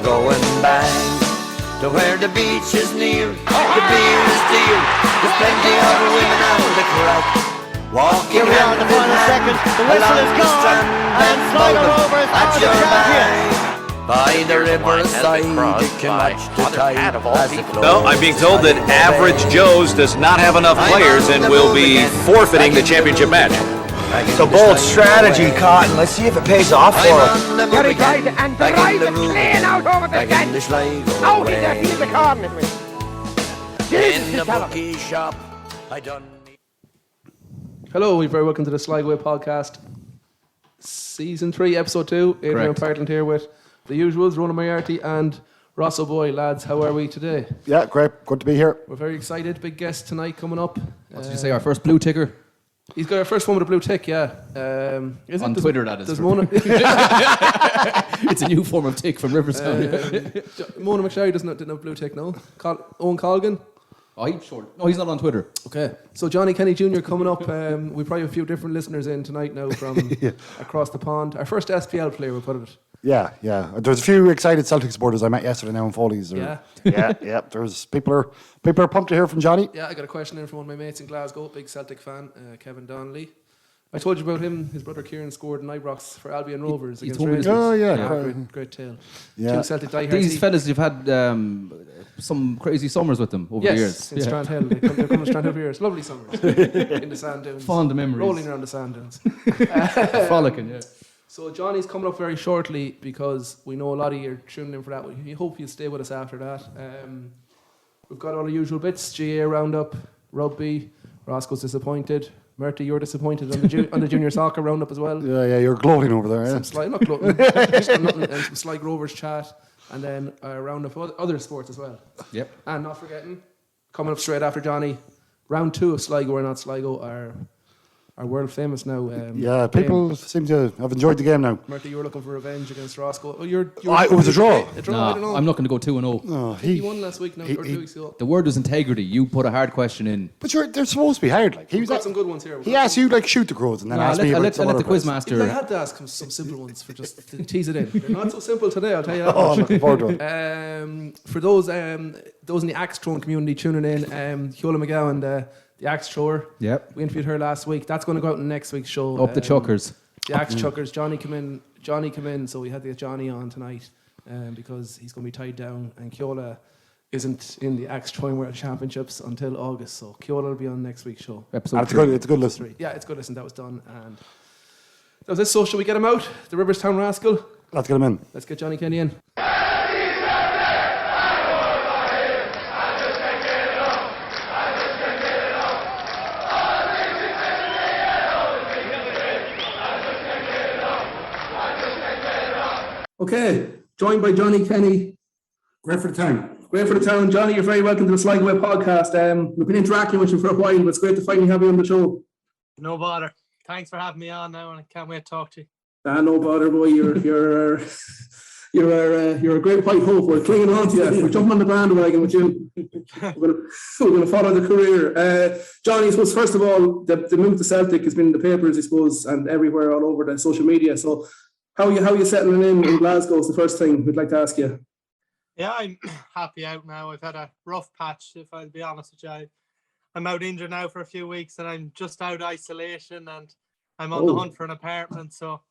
going back to where the beach is near, the beer is dear, there's plenty of women on the crack. Walking here we are in the final second, the whistle is gone, and Sligo Rovers are the champions. By the riverside, you can watch the tide as it flows. No, I'm being told that Average Joe's does not have enough players and will be forfeiting the championship match. It's a bold strategy, Cotton. Let's see if it pays off for him. Very tight and drive it clean out over the fence. Out in there, he's the corner. In the bookie shop, I done. Hello, you're very welcome to the Sligo podcast, Season 3, Episode 2. Adrian Parkland here with the usuals, Ronan Moriarty and Ross O'Boy. Lads, how are we today? Yeah, great. Good to be here. We're very excited. Big guest tonight coming up. What did you say, our first blue ticker? He's got our first one with a blue tick, yeah. On Twitter, that is. It's a new form of tick from Riverside. Mona McSherry didn't have a blue tick, no? Owen Colgan? Oh, he's short. No, he's not on Twitter. Okay. So Johnny Kenny Jr. coming up. We probably have a few different listeners in tonight now from across the pond. Our first SPL player, we'll put it. Yeah. There's a few excited Celtic supporters I met yesterday now in Foley's. Yeah. There's people are pumped to hear from Johnny. Yeah, I got a question in from one of my mates in Glasgow, big Celtic fan, Kevin Donnelly. I told you about him. His brother Kieran scored in Ibrox for Albion Rovers against Rangers. Oh, yeah. Great tale. Yeah. Two Celtic diehards. These fellas, you've had some crazy summers with them over the years. Yes, in Strandhill. They're coming to Strandhill for years. Lovely summers in the sand dunes. Fond memories. Rolling around the sand dunes. Frolicking, yeah. So Johnny's coming up very shortly because we know a lot of you are tuning in for that. We hope you'll stay with us after that. We've got all the usual bits: GA roundup, rugby. Roscoe's disappointed. Murty, you're disappointed on the junior soccer roundup as well. Yeah, you're gloating over there. Yeah. Not gloating. Some Sligo Rovers chat, and then a roundup of other sports as well. Yep. And not forgetting, coming up straight after Johnny, round 2 of Sligo or Not Sligo are world famous now. People seem to have enjoyed the game now. Murty, you were looking for revenge against Roscoe. Oh, it was a draw. I don't know. I'm looking to go 2-0. No, He won last week, or 2 weeks ago. The word was integrity. You put a hard question in. But they're supposed to be hard. Like We've got some good ones here. He asked you shoot the crows and then asked me I'll about let some the other places. quizmaster. I had to ask him some simple ones for just to tease it in. They're not so simple today, I'll tell you that. I'm looking forward to it. For those in the axe throwing community tuning in, Hyola McGowan, the axe thrower. Yep. We interviewed her last week. That's going to go out in next week's show. Up the chuckers. The axe chuckers. Johnny come in. So we had to get Johnny on tonight because he's going to be tied down, and Hyola isn't in the axe throwing world championships until August. So Hyola will be on next week's show. Episode It's a good listen. Yeah, it's good. Listen, that was done, and that was it. So shall we get him out? The Riverstown Rascal. Let's get him in. Let's get Johnny Kenny in. Okay, joined by Johnny Kenny. Great for the town. Johnny, you're very welcome to the Sligo Way podcast. We've been interacting with you for a while, but it's great to finally have you on the show. No bother. Thanks for having me on now, and I can't wait to talk to you. No bother, boy. You're a great white hope. We're clinging on to you. We're jumping on the bandwagon with you. We're going to follow the career. Johnny, I suppose, first of all, the move to Celtic has been in the papers, I suppose, and everywhere all over the social media. So how are you settling in Glasgow is the first thing we'd like to ask you. Yeah, I'm happy out now. I've had a rough patch, if I'll be honest with you. I'm out injured now for a few weeks, and I'm just out isolation, and I'm on the hunt for an apartment. So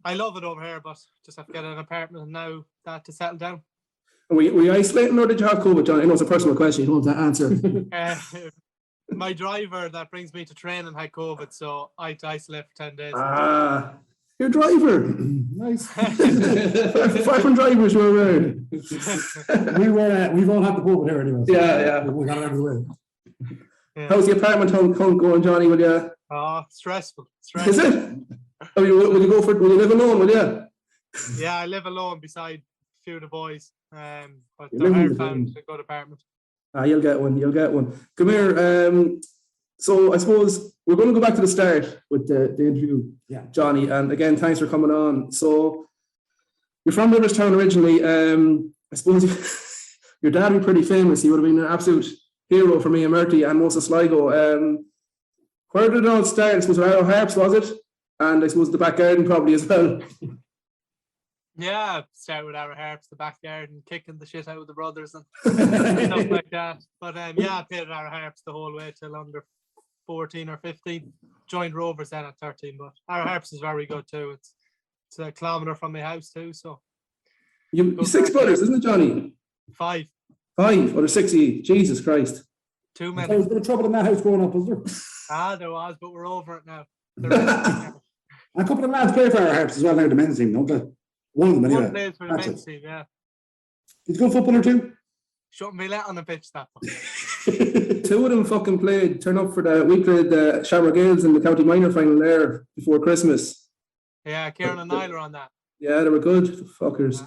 I love it over here, but just have to get an apartment now to settle down. And were you isolating, or did you have COVID, Johnny? I know it's a personal question. You don't have to answer. My driver that brings me to training had COVID, so I had to isolate for 10 days. Your driver. Nice. 500 drivers were around. We've all had the COVID here anyway. Yeah. We got it out of the way. Yeah. How's the apartment hunt going, Johnny? Will you? Stressful. Is it? Will you live alone? Will you? Yeah, I live alone beside a few of the boys. But they're hard found a good apartment. You'll get one. Come here. So I suppose we're going to go back to the start with the interview, Johnny. And again, thanks for coming on. So you're from Riverstown originally. I suppose your dad would be pretty famous. He would have been an absolute hero for me and Murty and most of Sligo. Where did it all start? I suppose Arrow Harps, was it? And I suppose the back garden probably as well. Yeah, start with our harps, the backyard, and kicking the shit out of the brothers and stuff like that. But yeah, I played at our harps the whole way till under 14 or 15. Joined Rovers then at 13, but our harps is very good too. It's a kilometre from my house too, so. You 6 brothers, isn't it, Johnny? 5. 5, or 6 each. Jesus Christ. Too There many. was a bit of trouble in that house growing up, was there? There was, but we're over it now. A couple of lads play for our harps as well now, the men's team, don't they? One of them anyway. One plays for the That's men's it. team, yeah. He's a good footballer too. Shouldn't be let on the pitch that much. 2 of them fucking turn up for we played the Shamrock Gales in the county minor final there before Christmas. Yeah, Kieran and Niall are on that. Yeah, they were good, fuckers.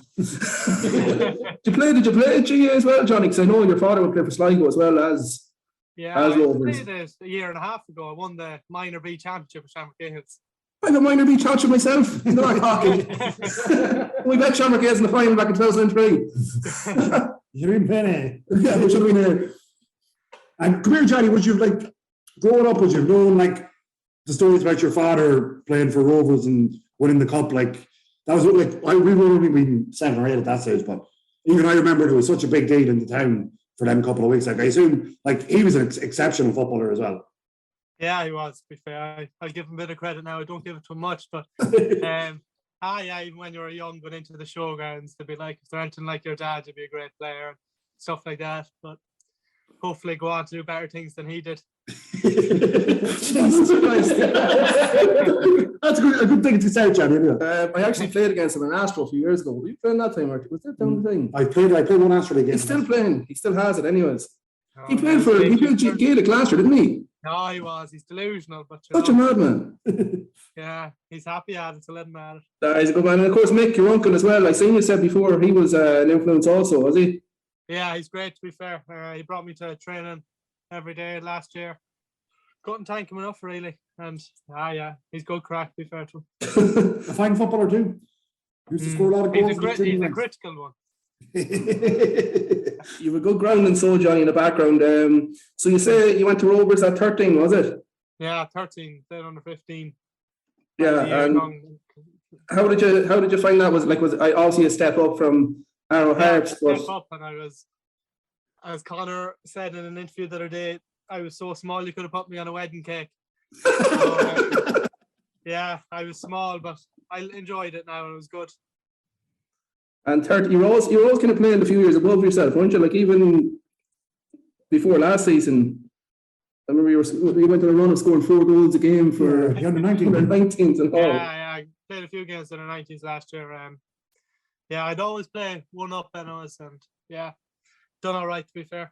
Did you play at GA as well, Johnny? Because I know your father would play for Sligo as well as Yeah, as I Rovers. played it a year and a half ago. I won the minor B championship with Shamrock Gales. I got minor B championship myself. No, I'm talking. We bet Shamrock Gales in the final back in 2003. You're in Penny. Yeah, we should have been there. And come here, Johnny, would you like growing up, would you have known like the stories about your father playing for Rovers and winning the cup? Like that was like we were only being 7 or 8 at that stage, but even I remember it was such a big deal in the town for them couple of weeks. Like I assume like he was an exceptional footballer as well. Yeah, he was, to be fair. I'll give him a bit of credit now. I don't give it to him much, but yeah, even when you were young, going into the showgrounds, to be like, if they're anything like your dad, you'd be a great player and stuff like that. But hopefully go on to do better things than he did. Jesus Christ. That's a good thing to say, Johnny. Anyway. I actually played against him in Astro a few years ago. Were you playing that time, or was that down the thing? I played one Astro again. He's still playing. He still has it, anyways. Oh, He played Gaelic last year, didn't he? No, he was. He's delusional, but Such a madman. yeah, he's happy at it, so let him at it. He's a good man. And of course, Mick, your uncle as well. I seen you said before he was an influence also, was he? Yeah, he's great, to be fair. He brought me to training every day last year. Couldn't thank him enough, really. And yeah, he's good crack, to be fair to him. A fine footballer too. Used to score a lot of goals. He's a critical one. You have a good ground and so, Johnny, in the background. So you say you went to Rovers at 13, was it? Yeah, 13, then under 15. Yeah, and how did you find that? Was I obviously a step up from Arrow Harps? Step up, and I was, as Connor said in an interview the other day, I was so small you could have put me on a wedding cake. So, yeah, I was small, but I enjoyed it now and it was good. And 30, you were always kind of playing a few years above yourself, weren't you? Like even before last season, I remember you went on a run of scoring 4 goals a game for the under 19s and all. Yeah, I played a few games in the 90s last year. Yeah, I'd always play one up and yeah, done all right, to be fair.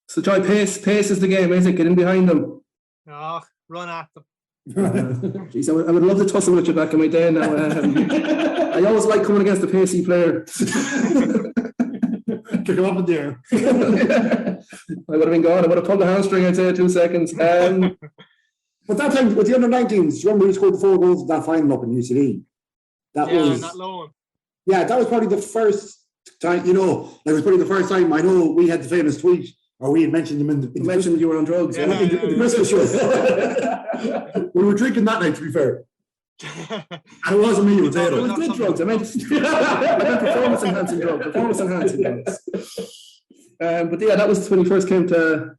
So Joy, pace is the game, is it? Get in behind them. Oh, run at them. Jeez, I would love to tussle with you back in my day now. I always like coming against a pacey player. Kick him up in the air. I would have been gone. I would have pulled the hamstring, I'd say, in 2 seconds. But that time with the under 19s, do you remember he scored the 4 goals in that final up in UCD? That was not low. Yeah, that was probably the first time, that was probably the first time I know we had the famous tweet, or we had mentioned them in the mentioned you were on drugs. in the Christmas show. We were drinking that night, to be fair. And it wasn't me, it was It Edo. was good drugs. I meant performance enhancing drugs. But yeah, that was when he first came to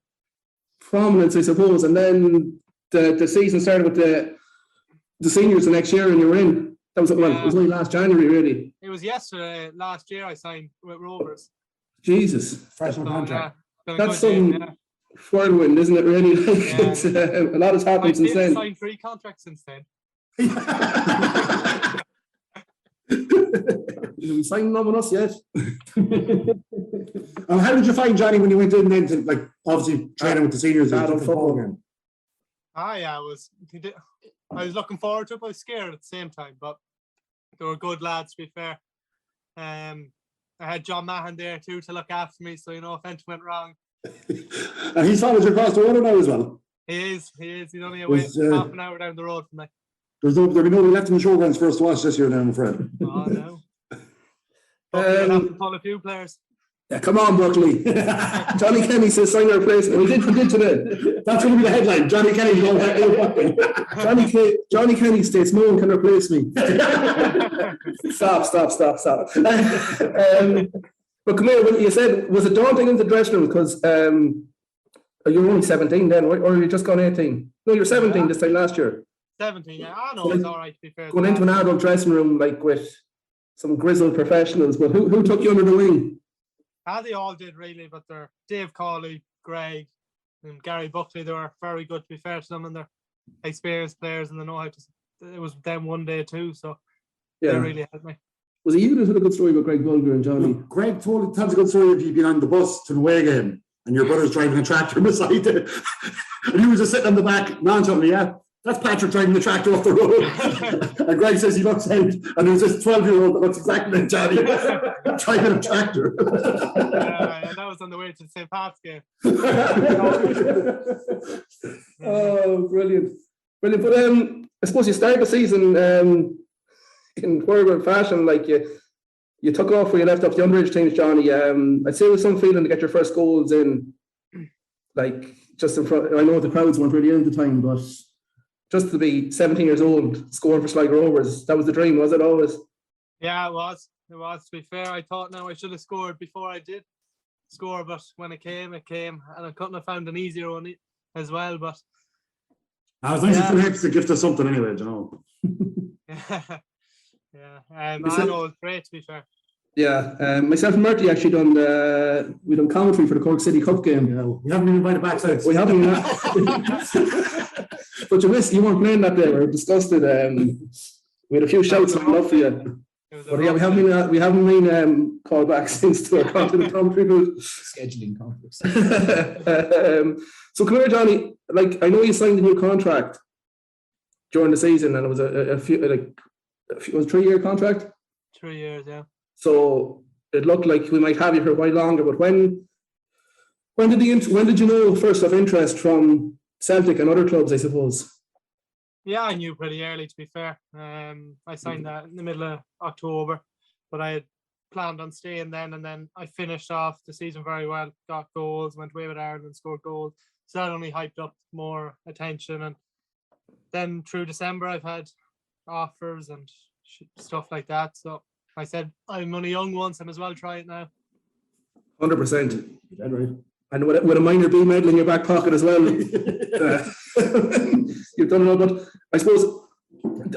prominence, I suppose. And then the season started with the seniors the next year, and you were in. That was it was only last January, really. It was yesterday, last year I signed with Rovers. Jesus, Freshman contract. that's some whirlwind, isn't it? Really, it's, a lot has happened since then. I've signed 3 contracts since then. You signing them on us yet? How did you find Johnny when you went in then to obviously training with the seniors? I don't football again. Yeah, I was looking forward to it, but I was scared at the same time, but they were good lads, to be fair. I had John Mahan there too to look after me, so if anything went wrong. And he's followed you across the water now as well. He is. He's only away half an hour down the road from me. There'll be nobody left in the showgrounds first to watch this year now, I'm afraid. Oh no. I'll have to pull a few players. Yeah, come on, Buckley. Johnny Kenny says sign your replacement. He did today. That's going to be the headline. Johnny Kenny. Johnny Kenny states no one can replace me. Stop. But come here, you said, was it daunting in the dressing room? Because you're only 17 then, or you just gone 18? No, you're 17 this time last year. 17, yeah. I know, it's all right, to be fair. Going into an adult dressing room like with some grizzled professionals, but who took you under the wing? They all did, really, but they're Dave Cawley, Greg, and Gary Buckley. They were very good, to be fair to them, and they're experienced players, and they know how to. It was them one day too, so they really helped me. Was it you that had a good story about Greg Bulger and Johnny? Greg tells a good story of you being on the bus to the away game and your brother's driving a tractor beside you. And he was just sitting on the back, nonchalantly, yeah, that's Patrick driving the tractor off the road. And Greg says he looks out, and there's this 12-year-old that looks exactly like Johnny driving a tractor. And that was on the way to the St. Pat's game. Oh, brilliant. But I suppose you started the season in whirlwind fashion, like you took off where you left off the underage teams, Johnny. I'd say it was some feeling to get your first goals in, like just in front. I know the crowds weren't really in at the time, but just to be 17 years old, scoring for Sligo Rovers, that was the dream, was it always? Yeah, it was. It was, to be fair. I thought now I should have scored before I did score, but when it came, and I couldn't have found an easier one as well, but... I was nice to have to gift us something anyway, you know. I know, it's great, to be fair. Yeah, myself and Murty actually we done commentary for the Cork City Cup game. Yeah, we haven't even invited back since. We haven't even. But you weren't playing that day. We were disgusted. We had a few shouts and love for you. But yeah, we haven't been called back since to our commentary booth. Scheduling conflicts. So come here, Johnny. Like, I know you signed a new contract during the season, and it was it was a 3-year contract. 3 years, yeah. So it looked like we might have you for a while longer. But when did you know first of interest from Celtic and other clubs, I suppose? Yeah, I knew pretty early, to be fair. I signed that in the middle of October, but I had planned on staying then, and then I finished off the season very well, got goals, went away with Ireland, scored goals. So that only hyped up more attention. And then through December, I've had offers and stuff like that. So I said, I'm only young once, I might as well try it now. 100%. Right. And with a minor B medal in your back pocket as well. You've done it all. But I suppose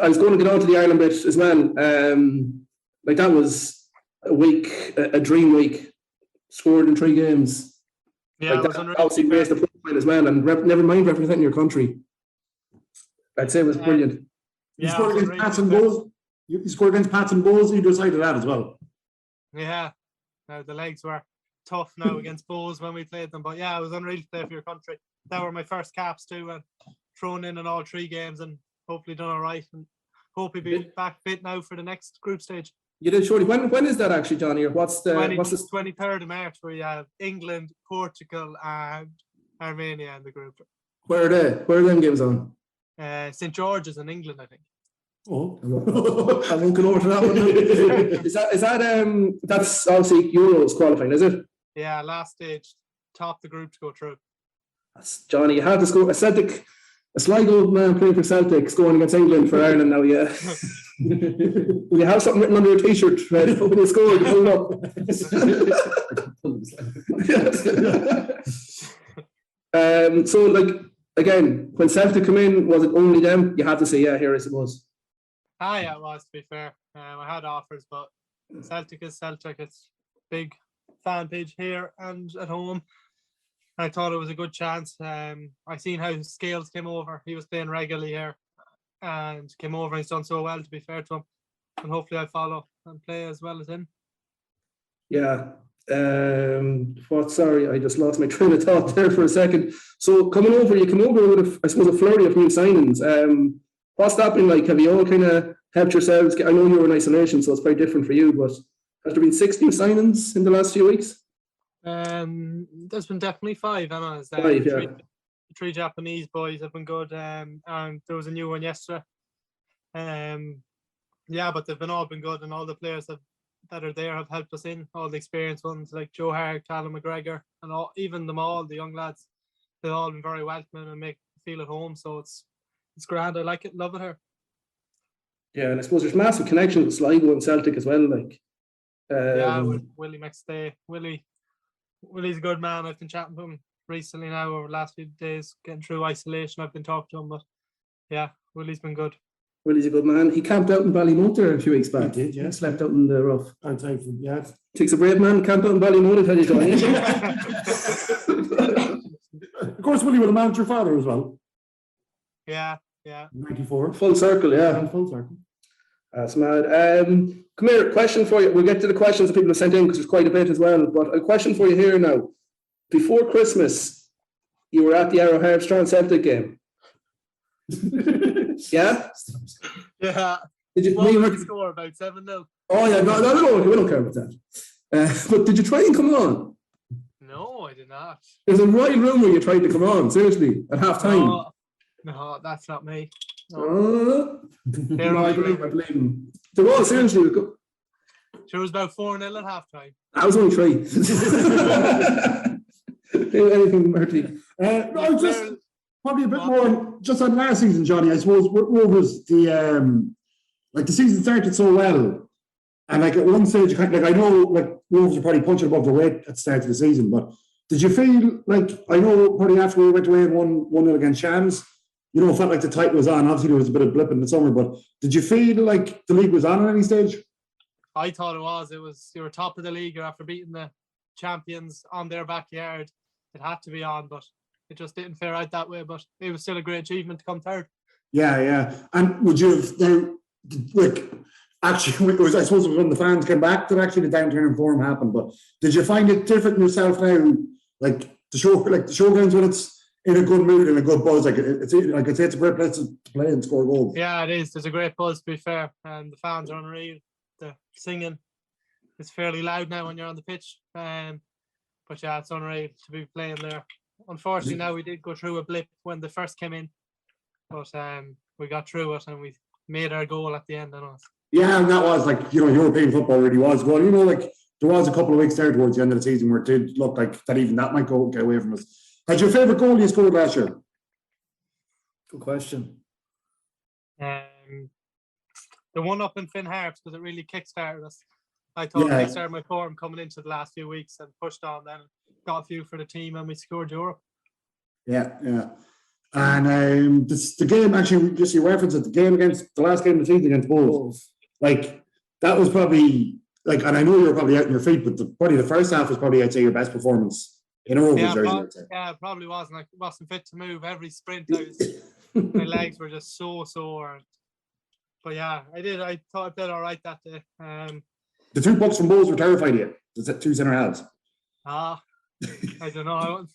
I was going to get on to the Ireland bit as well. Like, that was a dream week. Scored in 3 games. Yeah, like, that obviously raised the profile as well. And never mind representing your country. I'd say it was brilliant. You scored against Pats and goals. You scored against Pats and goals. You decided that as well. Yeah. Now the legs were tough now against Bows when we played them, but yeah, it was unreal to play for your country. That were my first caps too, and thrown in all 3 games, and hopefully done all right, and hope he'll be back fit now for the next group stage. You did, surely. When is that actually, Johnny? Or what's the 23rd of March, where you have England, Portugal, and Armenia in the group. Where are they? Where are them games on? St. George's in England, I think. Oh, I won't go over to that one. Is that that's obviously Euros qualifying, is it? Yeah, last stage, top the group to go through. That's Johnny. You had to score a Sligo man playing for Celtic, scoring against England for Ireland now. Yeah, will you have something written on your T-shirt when you score? You pull it up. So, like, again, when Celtic come in, was it only them? You had to say, yeah, here, I suppose. Yeah, it was, to be fair. I had offers, but Celtic is Celtic. It's big fan page here and at home. I thought it was a good chance. I seen how Scales came over. He was playing regularly here and came over, and he's done so well, to be fair to him. And hopefully I follow and play as well as him. Yeah. Sorry, I just lost my train of thought there for a second. So you come over with I suppose a flurry of new signings. What's that been like? Have you all kind of helped yourselves? I know you were in isolation, so it's very different for you, but has there been 6 new signings in the last few weeks? There's been definitely 5, Anna. 5, yeah. 3 Japanese boys have been good, and there was a new one yesterday. Yeah, but they've all been good, and all the players have that are there have helped us in. All the experienced ones like Joe Hart, Callum McGregor, and even them all, the young lads, they've all been very welcoming and make me feel at home. So it's grand. I like it, love it here. Yeah, and I suppose there's massive connections with Sligo and Celtic as well. Like, Willie McStay. Willie's a good man. I've been chatting to him recently now over the last few days, getting through isolation. I've been talking to him, but yeah, Willie's been good. Willie's a good man. He camped out in Ballymote a few weeks back. He did, yeah. Slept out in the rough. Yeah. Takes a brave man to camp out in Ballymote, I tell you, Johnny. Of course, Willie would have managed your father as well. Yeah. 94. Full circle, yeah. Full circle. That's mad. Come here, question for you. We'll get to the questions that people have sent in because there's quite a bit as well. But a question for you here now. Before Christmas, you were at the Arrow Strand Celtic game. Yeah? Yeah. Did you What did we score? About 7-0? Oh, yeah. No, we don't care about that. But did you try and come on? No, I did not. There's a royal rumour you tried to come on, seriously, at half time. No, that's not me. No, I believe him. There was, seriously. Sure, it was about 4-0 at half time. I was only 3. Anything, Marty? No, just probably a bit more just on last season, Johnny. I suppose Rovers, the season started so well, and like at one stage, I know like Rovers are probably punching above their weight at the start of the season, but did you feel like, I know probably after we went away and won 1-0 against Shams, you know, felt like the title was on. Obviously, there was a bit of blip in the summer, but did you feel like the league was on at any stage? I thought it was. You were top of the league after beating the champions on their backyard. It had to be on, but it just didn't fare out that way. But it was still a great achievement to come third. Yeah. And would you have now, like, actually, I suppose when the fans came back, that actually the downturn in form happened. But did you find it different yourself now, like the showgrounds when it's in a good mood and a good buzz? Like it's a great place to play and score goals. Yeah, it is. There's a great buzz, to be fair, and the fans are unreal. The singing is fairly loud now when you're on the pitch. But yeah, it's unreal to be playing there. Unfortunately, now we did go through a blip when they first came in, but we got through it and we made our goal at the end. Yeah, and that was like, you know, European football really was good. You know, like there was a couple of weeks there towards the end of the season where it did look like that even that might get away from us. Had your favourite goal you scored last year? Good question. The one up in Finn Harps, because it really kick-started us. I thought I started my form coming into the last few weeks and pushed on, then got a few for the team and we scored Europe. Yeah. And the game, actually, just you referenced it, the last game of the season against Bulls. Like, that was probably, like, and I know you were probably out on your feet, but probably the first half was probably, I'd say, your best performance in a Rovers jersey. Yeah, it probably was. And I wasn't fit to move. Every sprint, my legs were just so sore. But yeah, I thought I played all right that day. The 2 bucks from Bulls were terrified of you. The 2 centre halves. I don't know. I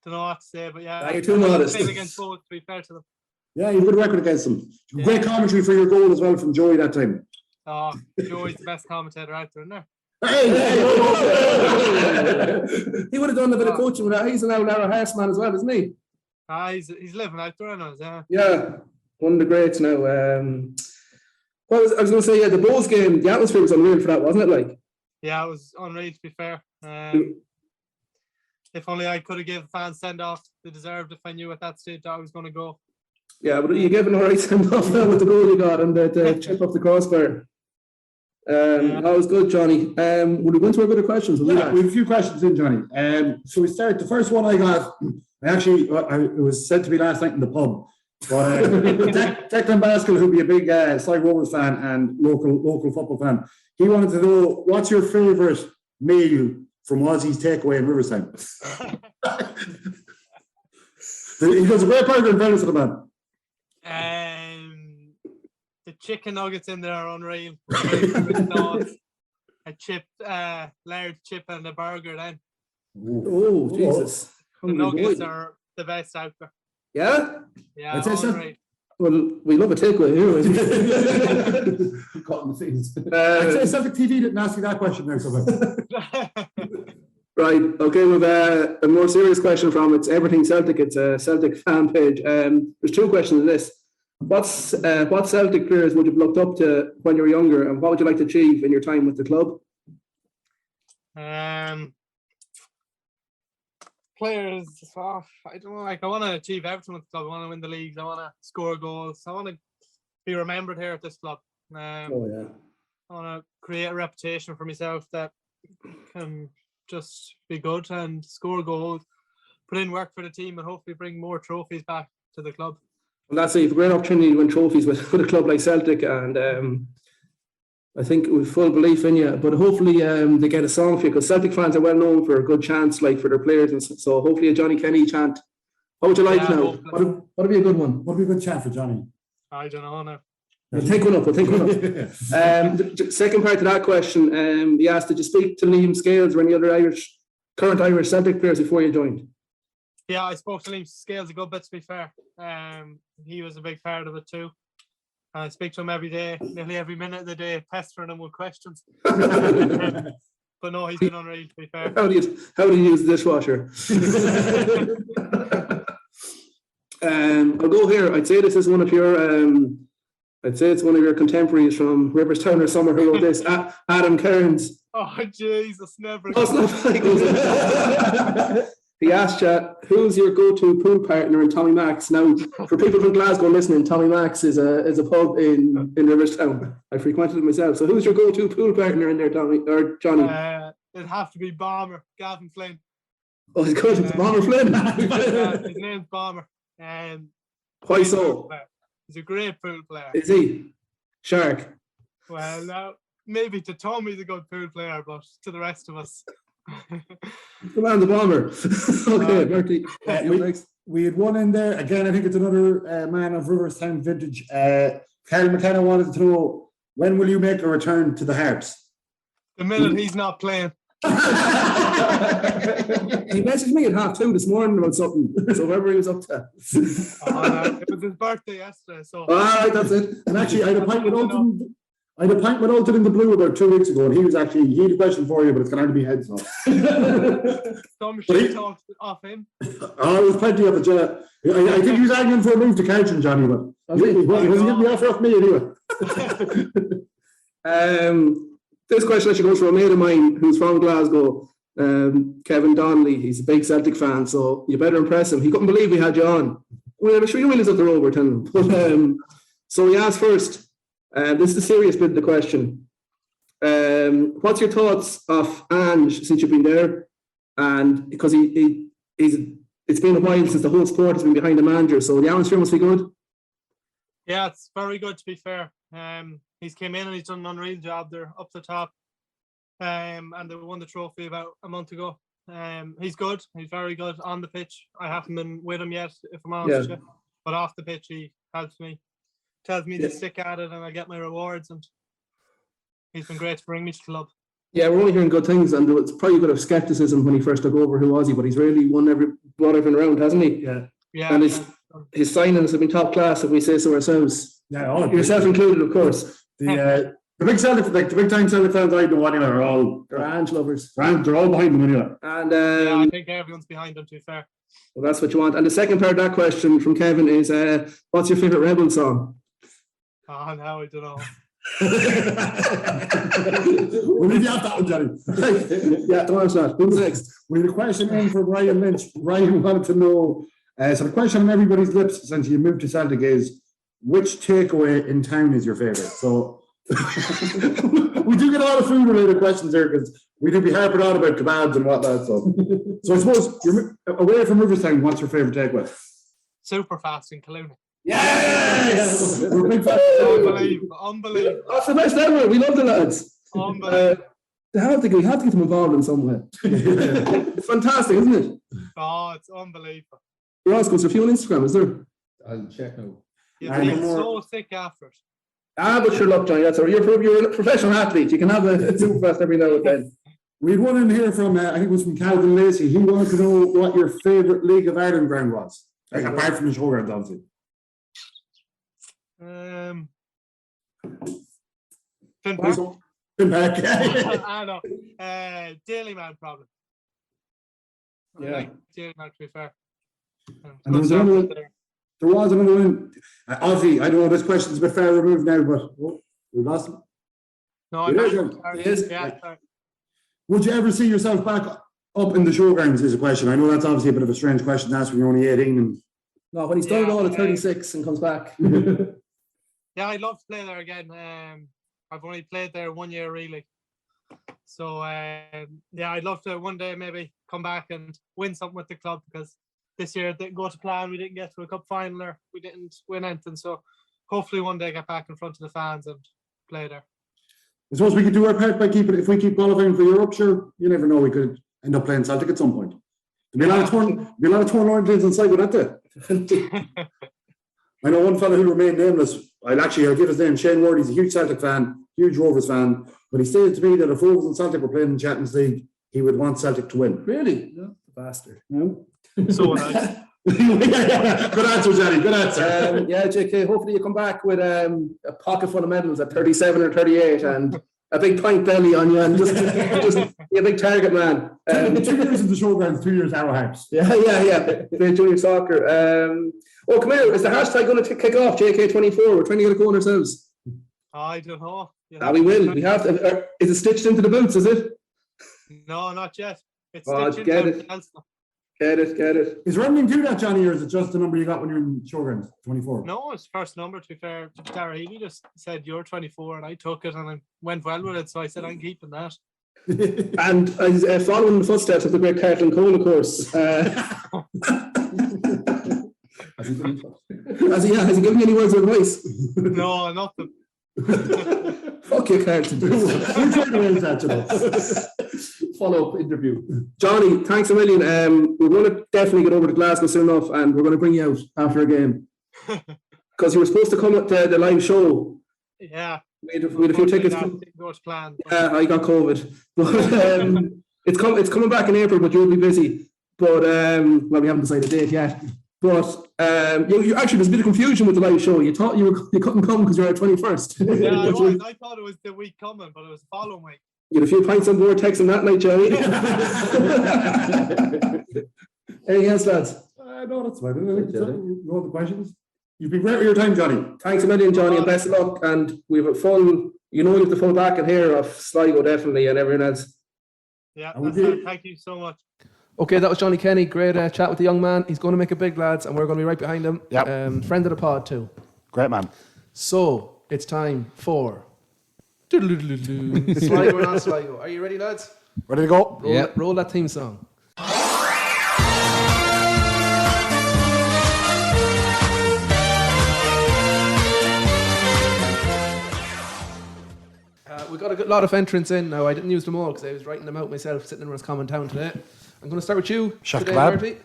don't know what to say, but yeah. You're too modest. Played against both, to be fair to them. Yeah, you've got a record against them. Yeah. Great commentary for your goal as well from Joey that time. Oh, Joey's the best commentator out there, isn't there? He would have done a bit of coaching with that. He's an out-and-out horseman as well, isn't he? He's living out there, I know. Yeah, one of the greats now. I was going to say, the Bulls game, the atmosphere was unreal for that, wasn't it? Like, yeah, it was unreal, to be fair. If only I could have given fans send-off they deserved if I knew at that stage I was going to go. Yeah, but you gave an alright send-off now with the goal you got and the chip off the crossbar. That was good, Johnny. Would we go into a bit of questions? We have a few questions in, Johnny. So we start. The first one I got, it was said to be last night in the pub. But Declan Baskell, who'd be a big Sligo Rovers fan and local football fan, he wanted to know, what's your favourite meal from Aussie's Takeaway in Riverside? He does a great burger in fairness to the man. The chicken nuggets in there are unreal. A chip, large chip and a burger then. Oh, Jesus. The nuggets are the best out there. Yeah? Yeah, unreal. Well, we love a takeaway here. Caught in the things. I'd say Celtic TV didn't ask you that question there, Right, okay, we've a more serious question from It's Everything Celtic. It's a Celtic fan page. There's 2 questions in this. what Celtic players would you have looked up to when you were younger, and what would you like to achieve in your time with the club? Players, I don't know. Like, I want to achieve everything with the club. I want to win the leagues. I want to score goals. I want to be remembered here at this club. I want to create a reputation for myself that can just be good and score goals, put in work for the team, and hopefully bring more trophies back to the club. Well, that's a great opportunity to win trophies with a club like Celtic, and I think with full belief in you. But hopefully they get a song for you, because Celtic fans are well known for a good chants, like for their players, and so hopefully a Johnny Kenny chant. How would you like now? What'd be a good one? What'd be a good chant for Johnny? I don't know now. We'll take one up. The second part to that question, he asked, did you speak to Liam Scales or any other current Irish Celtic players before you joined? Yeah, I spoke to Liam Scales a good bit, to be fair. He was a big part of it too. I speak to him every day, nearly every minute of the day, pestering him with questions. But no, he's been unreal, to be fair. How do you use the dishwasher? I'll go here. I'd say this is one of your I'd say it's one of your contemporaries from Riverstown or somewhere who wrote this. Adam Cairns. Oh Jesus, never. Oh, it's not like it. He asked you, who's your go-to pool partner in Tommy Mack's? Now, for people from Glasgow listening, Tommy Mack's is a pub in Riverstown. I frequented it myself. So who's your go-to pool partner in there, Tommy or Johnny? It'd have to be Bomber, Gavin Flynn. Oh, he's good. It's Bomber Flynn. His name's Bomber. Why so? He's a great pool player. Is he? Shark. Well, now, maybe to Tom he's a good pool player, but to the rest of us. Come on, the Bomber. Okay, Bertie. We had one in there. Again, I think it's another man of Riverstown vintage. Carl McKenna wanted to know, when will you make a return to the Hearts? The minute he's not playing. He messaged me at 2:30 this morning about something. So whatever he was up to. It was his birthday yesterday. So. All right, that's it. And actually, I had a pint with Alton. I had a pint with Alton in the Blue about 2 weeks ago, and he had a question for you, but it's going to be heads up. Some shit talked off him. Oh, there was plenty of it. I think he was arguing for a move to Carlton, Johnny, but he wasn't getting the offer off me anyway. This question actually goes from a mate of mine who's from Glasgow, Kevin Donnelly. He's a big Celtic fan, so you better impress him. He couldn't believe we had you on. Well, I'm sure you realize at the Rover, tell him. But, so he asked first, this is the serious bit of the question. What's your thoughts of Ange since you've been there? And because it's been a while since the whole sport has been behind the manager, so the atmosphere must be good. Yeah, it's very good, to be fair. He's came in and he's done an unreal job there up the top. And they won the trophy about a month ago. He's good. He's very good on the pitch. I haven't been with him yet, if I'm honest with you. But off the pitch, he helps me, tells me to stick at it, and I get my rewards. And he's been great to bring me to the club. Yeah, we're only hearing good things, and there was probably a bit of skepticism when he first took over. Who was he? But he's really brought everything around, hasn't he? Yeah. And his signings have been top class, if we say so ourselves. Yeah, yourself included, of course. The big Celtic, the big time Celtic fans I know anyway are all Ange lovers. They're all behind them anyway. And I think everyone's behind them, to be fair. Well, that's what you want. And the second part of that question from Kevin is, what's your favourite Rebel song? Oh, now I don't know. We'll leave you off that one, Johnny. Yeah, don't answer that. Who's next? We had a question in for Brian Lynch. Brian wanted to know, so the question on everybody's lips since you moved to Celtic is, which takeaway in town is your favourite? So we do get a lot of food related questions here because we do be harping on about kebabs and whatnot. So I suppose you're away from Riverstown, what's your favourite takeaway? Super fast in Cologne. Yes! We're big fans. Unbelievable. That's the best ever. We love the lads. Unbelievable. We have to get them involved in some way. It's fantastic, isn't it? Oh, it's unbelievable. Roscoe's a few on Instagram, is there? I'll check now. You feel so sick after it. But sure, look, Johnny, that's all. You're a professional athlete. You can have a super fast every now and then. We had one in here from, I think it was from Calvin Lacey. He wanted to know what your favourite League of Ireland ground was. Like, apart from the showgrounds, obviously. Finn Park. I know. Daily Man, probably. Yeah. Daily Man, to be fair. And there was another one. There was another one. Obviously, I know this question's a bit far removed now, but we lost him. No, He I'm is, not. he is. Yeah, sorry. Would you ever see yourself back up in the showgrounds is a question. I know that's obviously a bit of a strange question to ask when you're only 18. And No, when he's done it all at 36 and comes back. Yeah, I'd love to play there again. I've only played there 1 year really. So yeah, I'd love to one day maybe come back and win something with the club, because this year it didn't go to plan. We didn't get to a cup final, or we didn't win anything. So hopefully one day get back in front of the fans and play there. I suppose we could do our part by if we keep qualifying for Europe, sure, you never know, we could end up playing Celtic at some point. There'll be a lot of torn oranges in Sligo that day. I know one fellow who remained nameless. I'll give his name, Shane Ward. He's a huge Celtic fan, huge Rovers fan, but he stated to me that if Rovers and Celtic were playing in the Champions League, he would want Celtic to win. Really? No, bastard. No? So nice. Good answer, Johnny. Good answer. Yeah, JK, hopefully you come back with a pocket full of medals at 37 or 38 and a big pint belly on you and just be a big target man. 2 years in the showgrounds, 2 years Arrow Harps. Yeah. Play junior soccer. Come here. Is the hashtag going to kick off, JK24? We're trying to get a go on ourselves. I don't know. We will. We have to. Is it stitched into the boots, is it? No, not yet. It's stitched get into it. else. Get it. Is there anything to that, Johnny, or is it just the number you got when you're in showgrounds, 24? No, it's first number, to be fair. Tara Healy just said you're 24 and I took it and I went well with it, so I said I'm keeping that. And following the footsteps of the great Cartland Cole, of course. Has he given you any words of advice? No, nothing. Fuck you, Carlton. Follow-up interview. Johnny, thanks a million. We're going to definitely get over to Glasgow soon enough, and we're going to bring you out after a game. Because you were supposed to come at the live show. Yeah. We had a few tickets. Planned. Yeah, I got COVID. But it's coming back in April, but you'll be busy. But we haven't decided a date yet. But you actually, there's a bit of confusion with the live show. You thought you couldn't come because you're at 21st. Yeah, I was. I thought it was the week coming, but it was the following week. You had a few pints on board texting that night, Johnny. Anything else, lads? No, that's fine. No other questions? You've been great with your time, Johnny. Thanks a million, Johnny, and best of luck. And we have a full, you have the full back in here of Sligo, definitely, and everyone else. Yeah, thank you so much. Okay, that was Johnny Kenny. Great chat with the young man. He's going to make it big, lads, and we're going to be right behind him. Yep. Friend of the pod, too. Great man. So, it's time for Sligo or not Sligo. Are you ready, lads? Ready to go? Roll that theme song. We got a lot of entrants in now. I didn't use them all because I was writing them out myself, sitting in Roscommon Town today. I'm going to start with you. Chef today, Kebab. Marty.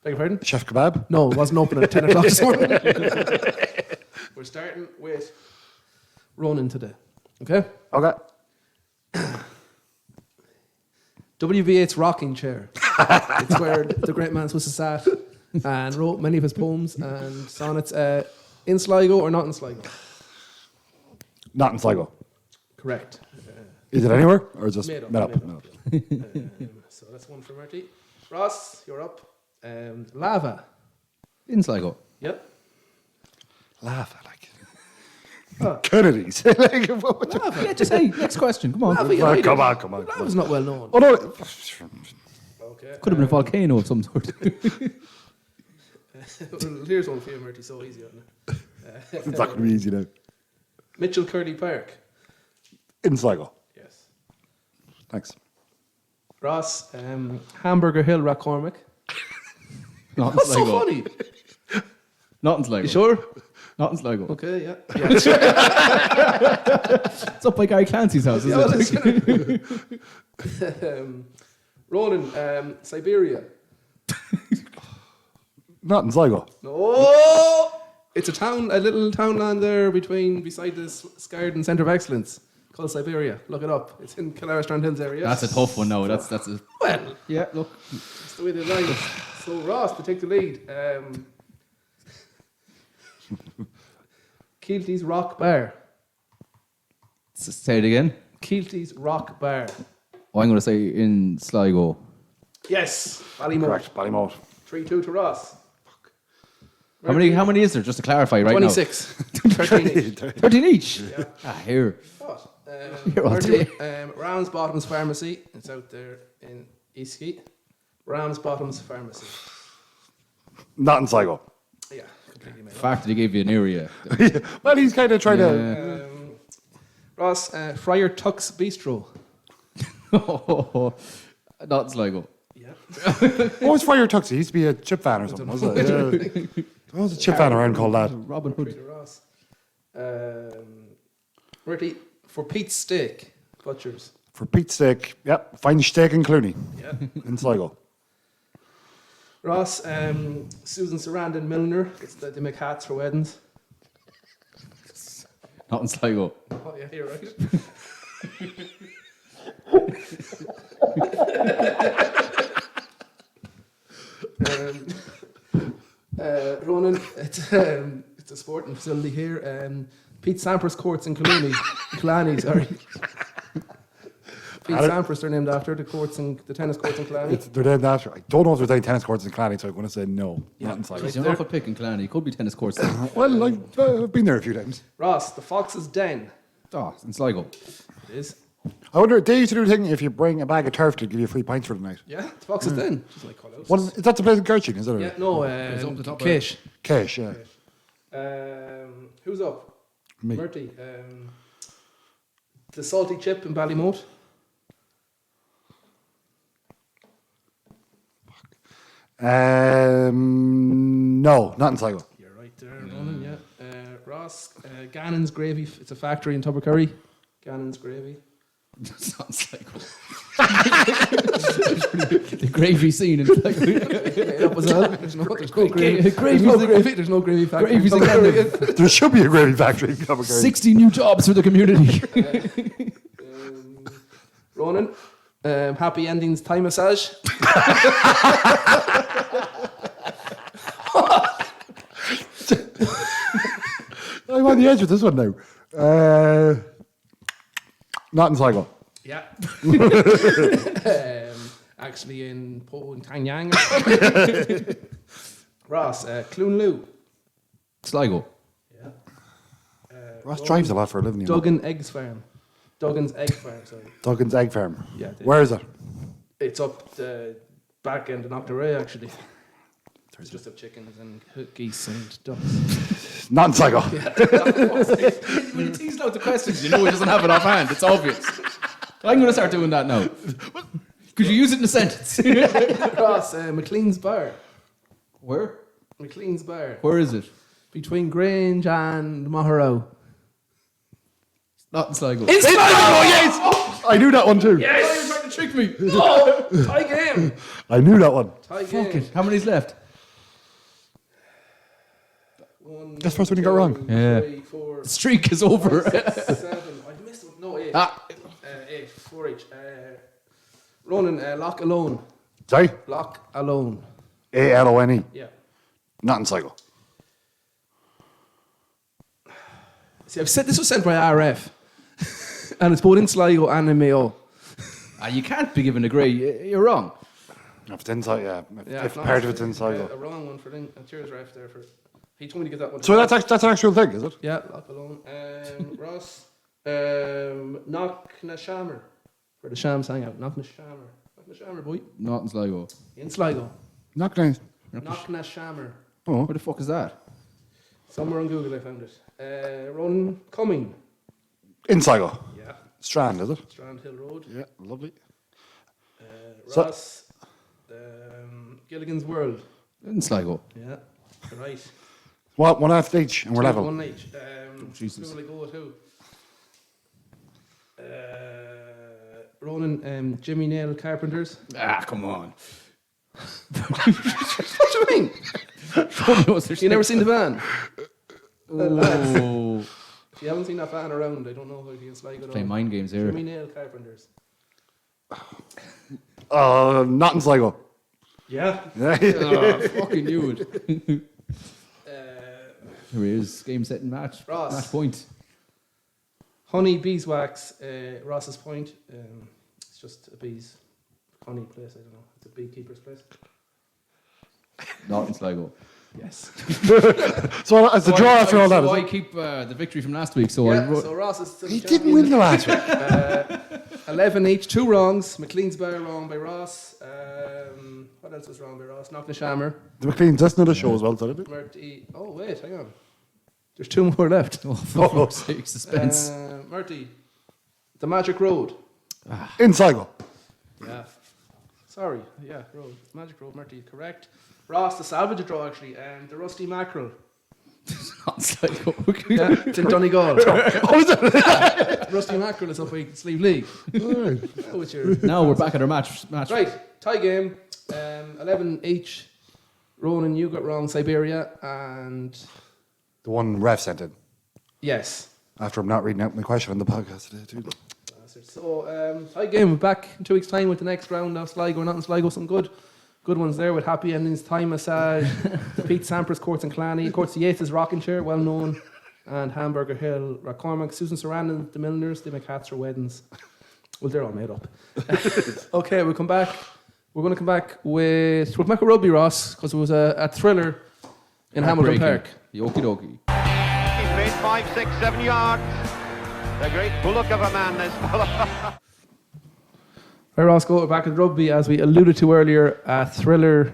Beg your pardon? Chef Kebab. No, it wasn't open at 10 o'clock this morning. We're starting with Ronan today. Okay? Okay. WV8's rocking chair. It's where the great man was sat and wrote many of his poems and sonnets. In Sligo or not in Sligo? Not in Sligo. Correct. Is it anywhere? Or is it just Made up. made up? So that's one for Marty. Ross, you're up. Lava. In Sligo. Yep. Laugh, I like it. Kennedy's. Like, what the- Lava. Yeah, just say, next question. Come on. Lava, Oh, come on. Lava's not well known. Oh, no. Okay. Could have been a volcano of some sort. Here's one for you, Marty. So easy on it. It's not going to be easy now. Mitchell Curley Park. In Sligo. Yes. Thanks. Ross, Hamburger Hill, Rackcormac. Not in That's Sligo. so funny. Not in Sligo. You sure? Not in Sligo. Okay, yeah. It's up by Guy Clancy's house, isn't it? Ronan, Siberia. Not in Sligo. No! It's a little townland there beside the Scarden Centre of Excellence called Siberia. Look it up. It's in Killara Hills area. That's a tough one, no. That's a... Well, Yeah, look. that's the way they line it. So Ross, to take the lead. Keelty's Rock Bar. Say it again. Keelty's Rock Bar. Oh, I'm going to say in Sligo. Yes. Ballymote. Correct. Ballymote. 3-2 to Ross. How many is there? Just to clarify, right 26. 13 each. now. 13 each. Here. Here all day. Rams Bottoms Pharmacy. It's out there in Eastgate. Rams Bottoms Pharmacy. Not in Sligo. Yeah, completely made The up. fact that he gave you an area. Well, he's kind of trying to. Ross, Friar Tuck's Bistro. Not in Sligo. Yeah. What was Friar Tuxie? He used to be a chip fan or something, was it? Yeah. There was a chip fan around called that. Robin Hood. Peter Ross. Bertie, for Pete's Steak, Butchers. For Pete's sake, yep, find steak in Clooney Yeah. in Sligo. Ross, Susan Sarandon Milner. They make hats for weddings. Not in Sligo. Oh, yeah, you're right. Ronan, it's a sporting facility here. Pete Sampras Courts in Killarney, sorry. Pete Sampras, they're named after the tennis courts in Killarney. They're named after. I don't know if there's any tennis courts in Clanny, so I'm going to say no. Not in Sligo. Jeez, you're off a pick in Killarney. It could be tennis courts. Well, I've been there a few times. Ross, the Fox's Den. Oh, in Sligo. It is. I wonder, they used to do a thing if you bring a bag of turf to give you free pints for the night. Yeah, the Fox's Den. Just like call out. What is that the place in Gertrude, is it? Yeah, no, up the top Kish. Cash, yeah. Who's up? Me. Murty. The Salty Chip in Ballymote. No, not in Sligo. You're right there, Ronan, yeah. Ross, Gannon's Gravy. It's a factory in Tubbercurry. Gannon's Gravy. It's not in Sligo. The gravy scene in Sligo. There's no gravy. There's no gravy factory. Gravy's in in Tubbercurry. There should be a gravy factory in Coventry. 60 new jobs for the community. Ronan, Happy Endings Thai Massage. I'm on the edge with this one now. Not in Sligo. Yeah. Actually in Po and Tanyang. Ross, Clunloo. Sligo. Yeah. Ross drives a lot for a living. You know. Duggan Eggs Farm. Duggan's Egg Farm, sorry. Duggan's Egg Farm. Yeah. Where is it? It's up the back end of Knocknarea, actually. There's just have chickens and geese and ducks. Not in Sligo. When you tease out the questions, you know he doesn't have it offhand. It's obvious. I'm going to start doing that now. Could you use it in a sentence? Ross, McLean's Bar. Where? McLean's Bar. Where is it? Between Grange and Maharow. Not in Sligo. In Sligo! Yes! I knew that one too. Yes! You're trying to trick me. No! Tie game. I knew that one. Tie Fuck game. it. How many's left? One, That's the first one you got wrong. 3, 4, The streak is over. 7. I missed one. No, 8. 8. 4 each. Ronan, Loch Alone. Sorry? Loch Alone. A-L-O-N-E. Yeah. Not in Sligo. See, I've said this was sent by RF. And it's both in Sligo and in Mayo. You can't be given a grey. You're wrong. If it's inside, yeah. Yeah, If not part of it's in Sligo. a wrong one for then. Cheers, Ref, there for. He told me to get that one. So that's an actual thing, is it? Yeah, Loch Alone. Ross, Knocknashammer for the Shams hangout. Knocknashammer. Knocknashammer, boy. Not in Sligo. In Sligo. Not nice. Knocknashammer. Oh. Where the fuck is that? Somewhere on Google I found it. Ronan Cumming. In Sligo. Yeah. Strand, is it? Strand Hill Road. Yeah, lovely. Ross, Gilligan's World. In Sligo. Yeah. Right. What? One after each, and we're level. One each. Jesus. Who will I go with who? Ronan, Jimmy Nail Carpenters. Come on. What do you mean? You never seen the van? Oh. If you haven't seen that van around, I don't know if it's like it. Play mind games here. Jimmy Nail Carpenters. Not in Sligo. Yeah. Fucking knew it. Here he is. Game, set, and match. Ross. Match point. Honey Beeswax, Ross's Point. It's just a bees honey place. I don't know. It's a beekeeper's place. Not in Sligo. Yes. So it's a draw after all that. So is I it? keep the victory from last week. So Yeah, so Ross is still He the didn't champion. win the last week. 11 each, 2 wrongs. McLean's Bar wrong by Ross. What else was wrong by Ross? Knocknashammer. The McLean's listening to the show as well, so they did. Murty. Oh, wait, hang on. There's 2 more left. for fuck's sake, suspense. Murty. The Magic Road. In Sligo. Yeah. Sorry. Yeah, Road. Magic Road, Murty, correct. Ross, the salvage draw, actually. And the Rusty Mackerel. Not Sligo. Yeah, it's in Donegal. Oh, is it? Rusty Mackerel is up by Sleeve League. Oh, it's your... Now we're back at our match. Right, tie game. 11 each. Ronan, you got wrong Siberia, and The one ref sent in. yes. After I'm not reading out my question on the podcast today, too. So tie game. We're back in 2 weeks' time with the next round of Sligo. Not in Sligo, some good ones there with happy endings. Thai massage, the Pete Sampras Courts in Clanny, Courts Yates' Rocking Chair, well known, and Hamburger Hill, Racormac, Susan Sarandon, the Milliners, the McCats weddings. Well, they're all made up. Okay, we'll come back. We're going to come back with rugby, Ross, because it was a thriller in Hamilton Park. Okie dokie. He's made 5, 6, 7 yards. The great bullock of a man, this fellow. Right, Ross, we're back at rugby, as we alluded to earlier, a thriller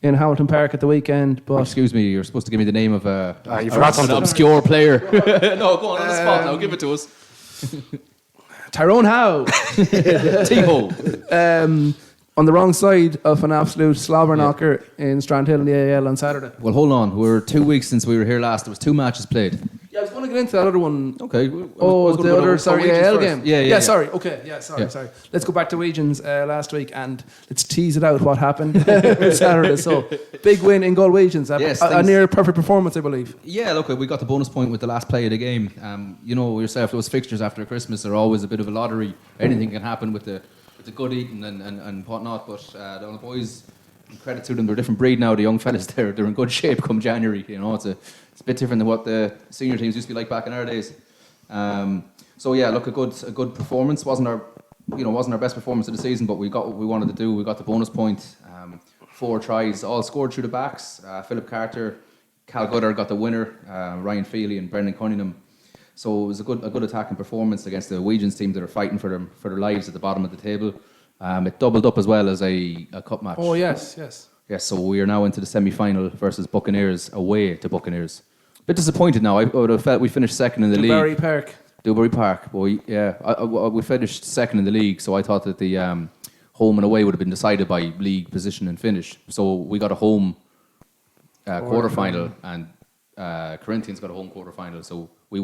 in Hamilton Park at the weekend. But Excuse me, you're supposed to give me the name of you forgot an something. obscure player. No, go on the spot now. Give it to us. Tyrone Howe, T-Hole. on the wrong side of an absolute slobber knocker in Strandhill in the AAL on Saturday. Well, hold on. We're 2 weeks since we were here last. There was 2 matches played. Yeah, I was going to get into that other one. Okay. The other, sorry, AAL game. Yeah. Sorry. Okay, sorry. Let's go back to Weegens last week and let's tease it out what happened on Saturday. So, big win in goal Weegens. A near perfect performance, I believe. Yeah, look, we got the bonus point with the last play of the game. You know yourself, those fixtures after Christmas are always a bit of a lottery. Anything can happen with the good eating and whatnot, but the boys, credit to them, they're a different breed now. The young fellas, they're in good shape come January. You know, it's a bit different than what the senior teams used to be like back in our days. So yeah, look, a good performance. Wasn't our best performance of the season, but we got what we wanted to do. We got the bonus point. 4 tries, all scored through the backs. Philip Carter, Cal Goddard got the winner. Ryan Feely and Brendan Cunningham. So it was a good attacking performance against the Weegens team that are fighting for their lives at the bottom of the table. It doubled up as well as a cup match. Oh, yes. Yes, so we are now into the semi-final versus Buccaneers, away to Buccaneers. A bit disappointed now. I would have felt we finished second in the league. Dewberry Park. But we finished second in the league, so I thought that the home and away would have been decided by league position and finish. So we got a home quarter-final, and Corinthians got a home quarter-final. So we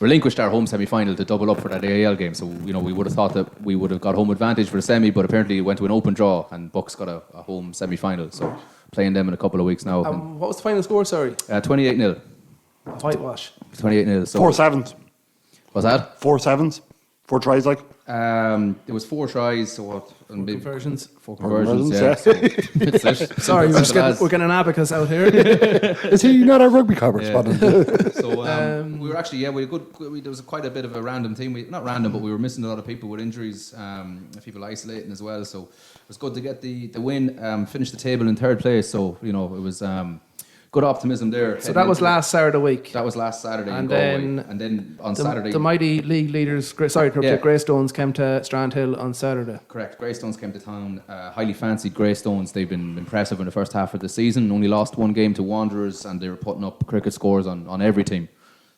relinquished our home semi-final to double up for that AAL game. So, we would have thought that we would have got home advantage for the semi, but apparently it went to an open draw and Bucks got a home semi-final. So playing them in a couple of weeks now. What was the final score, sorry? 28-0. Whitewash. 28-0. So 4 sevens. Was that? 4 sevens. 4 tries, like. There was 4 tries, so what? 4 conversions. 4 conversions, Conversions, yeah. yeah. So, Sorry, we're getting an abacus out here. Is he not a rugby correspondent? So we were actually, there was quite a bit of a random team. Not random, but we were missing a lot of people with injuries, people isolating as well. So it was good to get the win, finish the table in 3rd place. So, it was good optimism there. So that was last Saturday week. That was last Saturday And in Galway. And then on Saturday... The mighty league leaders, Greystones came to Strandhill on Saturday. Correct. Greystones came to town. Highly fancied Greystones. They've been impressive in the first half of the season. Only lost 1 game to Wanderers, and they were putting up cricket scores on every team.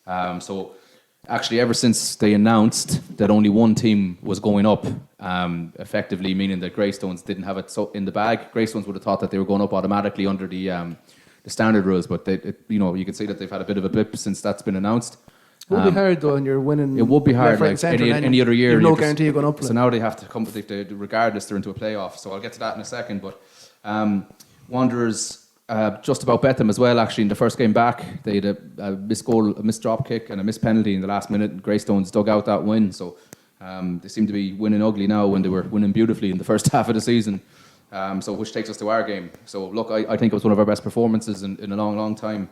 So actually, ever since they announced that only 1 team was going up, effectively meaning that Greystones didn't have it in the bag, Greystones would have thought that they were going up automatically under the standard rules, but you can see that they've had a bit of a blip since that's been announced. It would be hard though, and you're winning. It would be hard, like any other year. You've no guarantee you're going up. So now they have to come, regardless, they're into a playoff. So I'll get to that in a second. But Wanderers just about bet them as well. Actually, in the first game back, they had a missed goal, a missed drop kick, and a missed penalty in the last minute. Greystones dug out that win. So they seem to be winning ugly now when they were winning beautifully in the first half of the season. So which takes us to our game. So look, I think it was one of our best performances in a long, long time.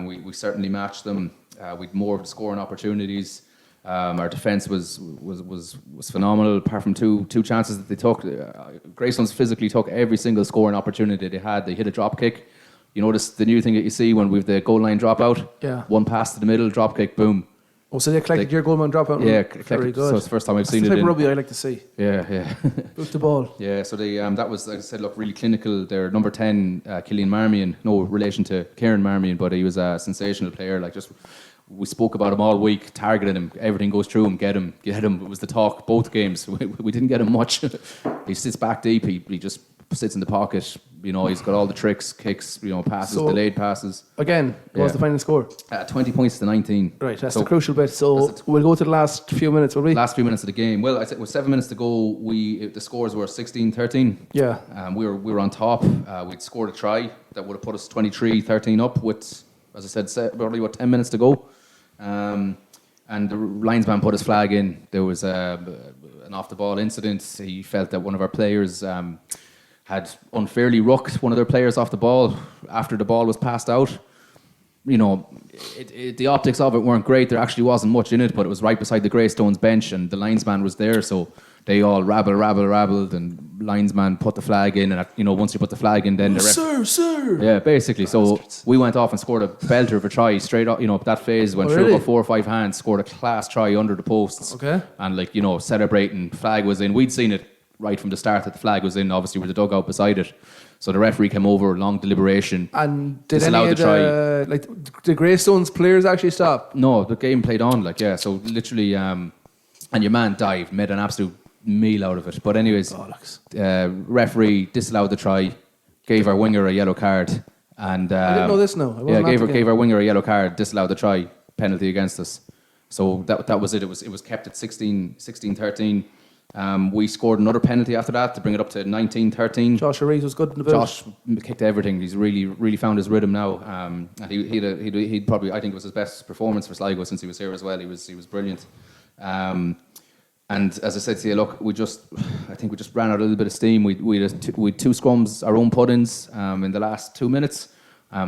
We certainly matched them with more of the scoring opportunities. Our defence was phenomenal. Apart from two chances that they took, Greystones physically took every single scoring opportunity they had. They hit a drop kick. You notice the new thing that you see when we've the goal line drop out. Yeah. One pass to the middle, drop kick, boom. Oh, so they collected your goal line drop out. Yeah, very good. So it's the first time I've seen That's it. the type of rugby I like to see. Yeah. Boot the ball. Yeah, so they that was, like I said, look, really clinical. Their number 10, Killian Marmion, no relation to Kieran Marmion, but he was a sensational player. Like, just we spoke about him all week, targeted him, everything goes through him, get him. It was the talk both games. We didn't get him much. He sits back deep. He just sits in the pocket. You know, he's got all the tricks, kicks, you know, passes, delayed passes. Again, what was the final score? 20 points to 19. Right, that's the crucial bit. So we'll go to the last few minutes, will we? Last few minutes of the game. Well, I said with 7 minutes to go, the scores were 16-13. Yeah. We were on top. We'd scored a try that would have put us 23-13 up with, as I said, probably 10 minutes to go. And the linesman put his flag in. There was an off-the-ball incident. He felt that one of our players had unfairly rucked one of their players off the ball after the ball was passed out. You know, the optics of it weren't great. There actually wasn't much in it, but it was right beside the Greystones bench, and the linesman was there, so they all rabbled, and linesman put the flag in, and you know, once you put the flag in, then the ref... Sir! Yeah, basically. So we went off and scored a belter of a try straight up. You know, that phase went through about 4 or 5 hands, scored a class try under the posts. Okay. And, like, you know, celebrating, flag was in. We'd seen it right from the start that the flag was in, obviously with the dugout beside it. So the referee came over, long deliberation. And did any of the Greystones players actually stop? No, the game played on, like, yeah. So literally, and your man dived, made an absolute meal out of it. But anyways, referee disallowed the try, gave our winger a yellow card, and I didn't know this now. Gave our winger a yellow card, disallowed the try, penalty against us. So that was it. It was kept at 16-13. We scored another penalty after that to bring it up to 19-13. Josh Rees was good in the build. Josh kicked everything. He's really found his rhythm now. And he'd probably, I think it was his best performance for Sligo since he was here as well. He was brilliant. And as I said to you, look, I think we just ran out a little bit of steam. We had 2 scrums, our own put-ins in the last 2 minutes.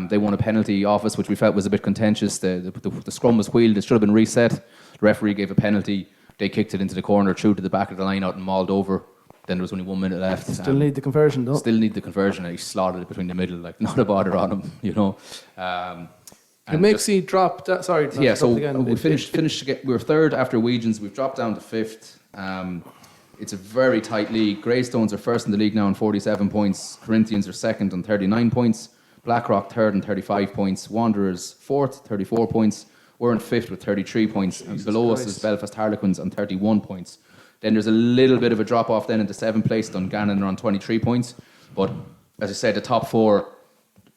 They won a penalty off us, which we felt was a bit contentious. The scrum was wheeled. It should have been reset. The referee gave a penalty. They kicked it into the corner, through to the back of the line out and mauled over. Then there was only 1 minute left. Still need the conversion, though. Still need the conversion. He slaughtered it between the middle, like, not a bother on him, you know. It makes you drop that. Sorry. Yeah, so we finished. We were third after Weegens. We've dropped down to fifth. It's a very tight league. Greystones are first in the league now on 47 points. Corinthians are second on 39 points. Blackrock third on 35 points. Wanderers fourth, 34 points. We're in fifth with 33 points. And below us is Belfast Harlequins on 31 points. Then there's a little bit of a drop off then into 7th place. Dungannon are on 23 points. But as I said, the top 4,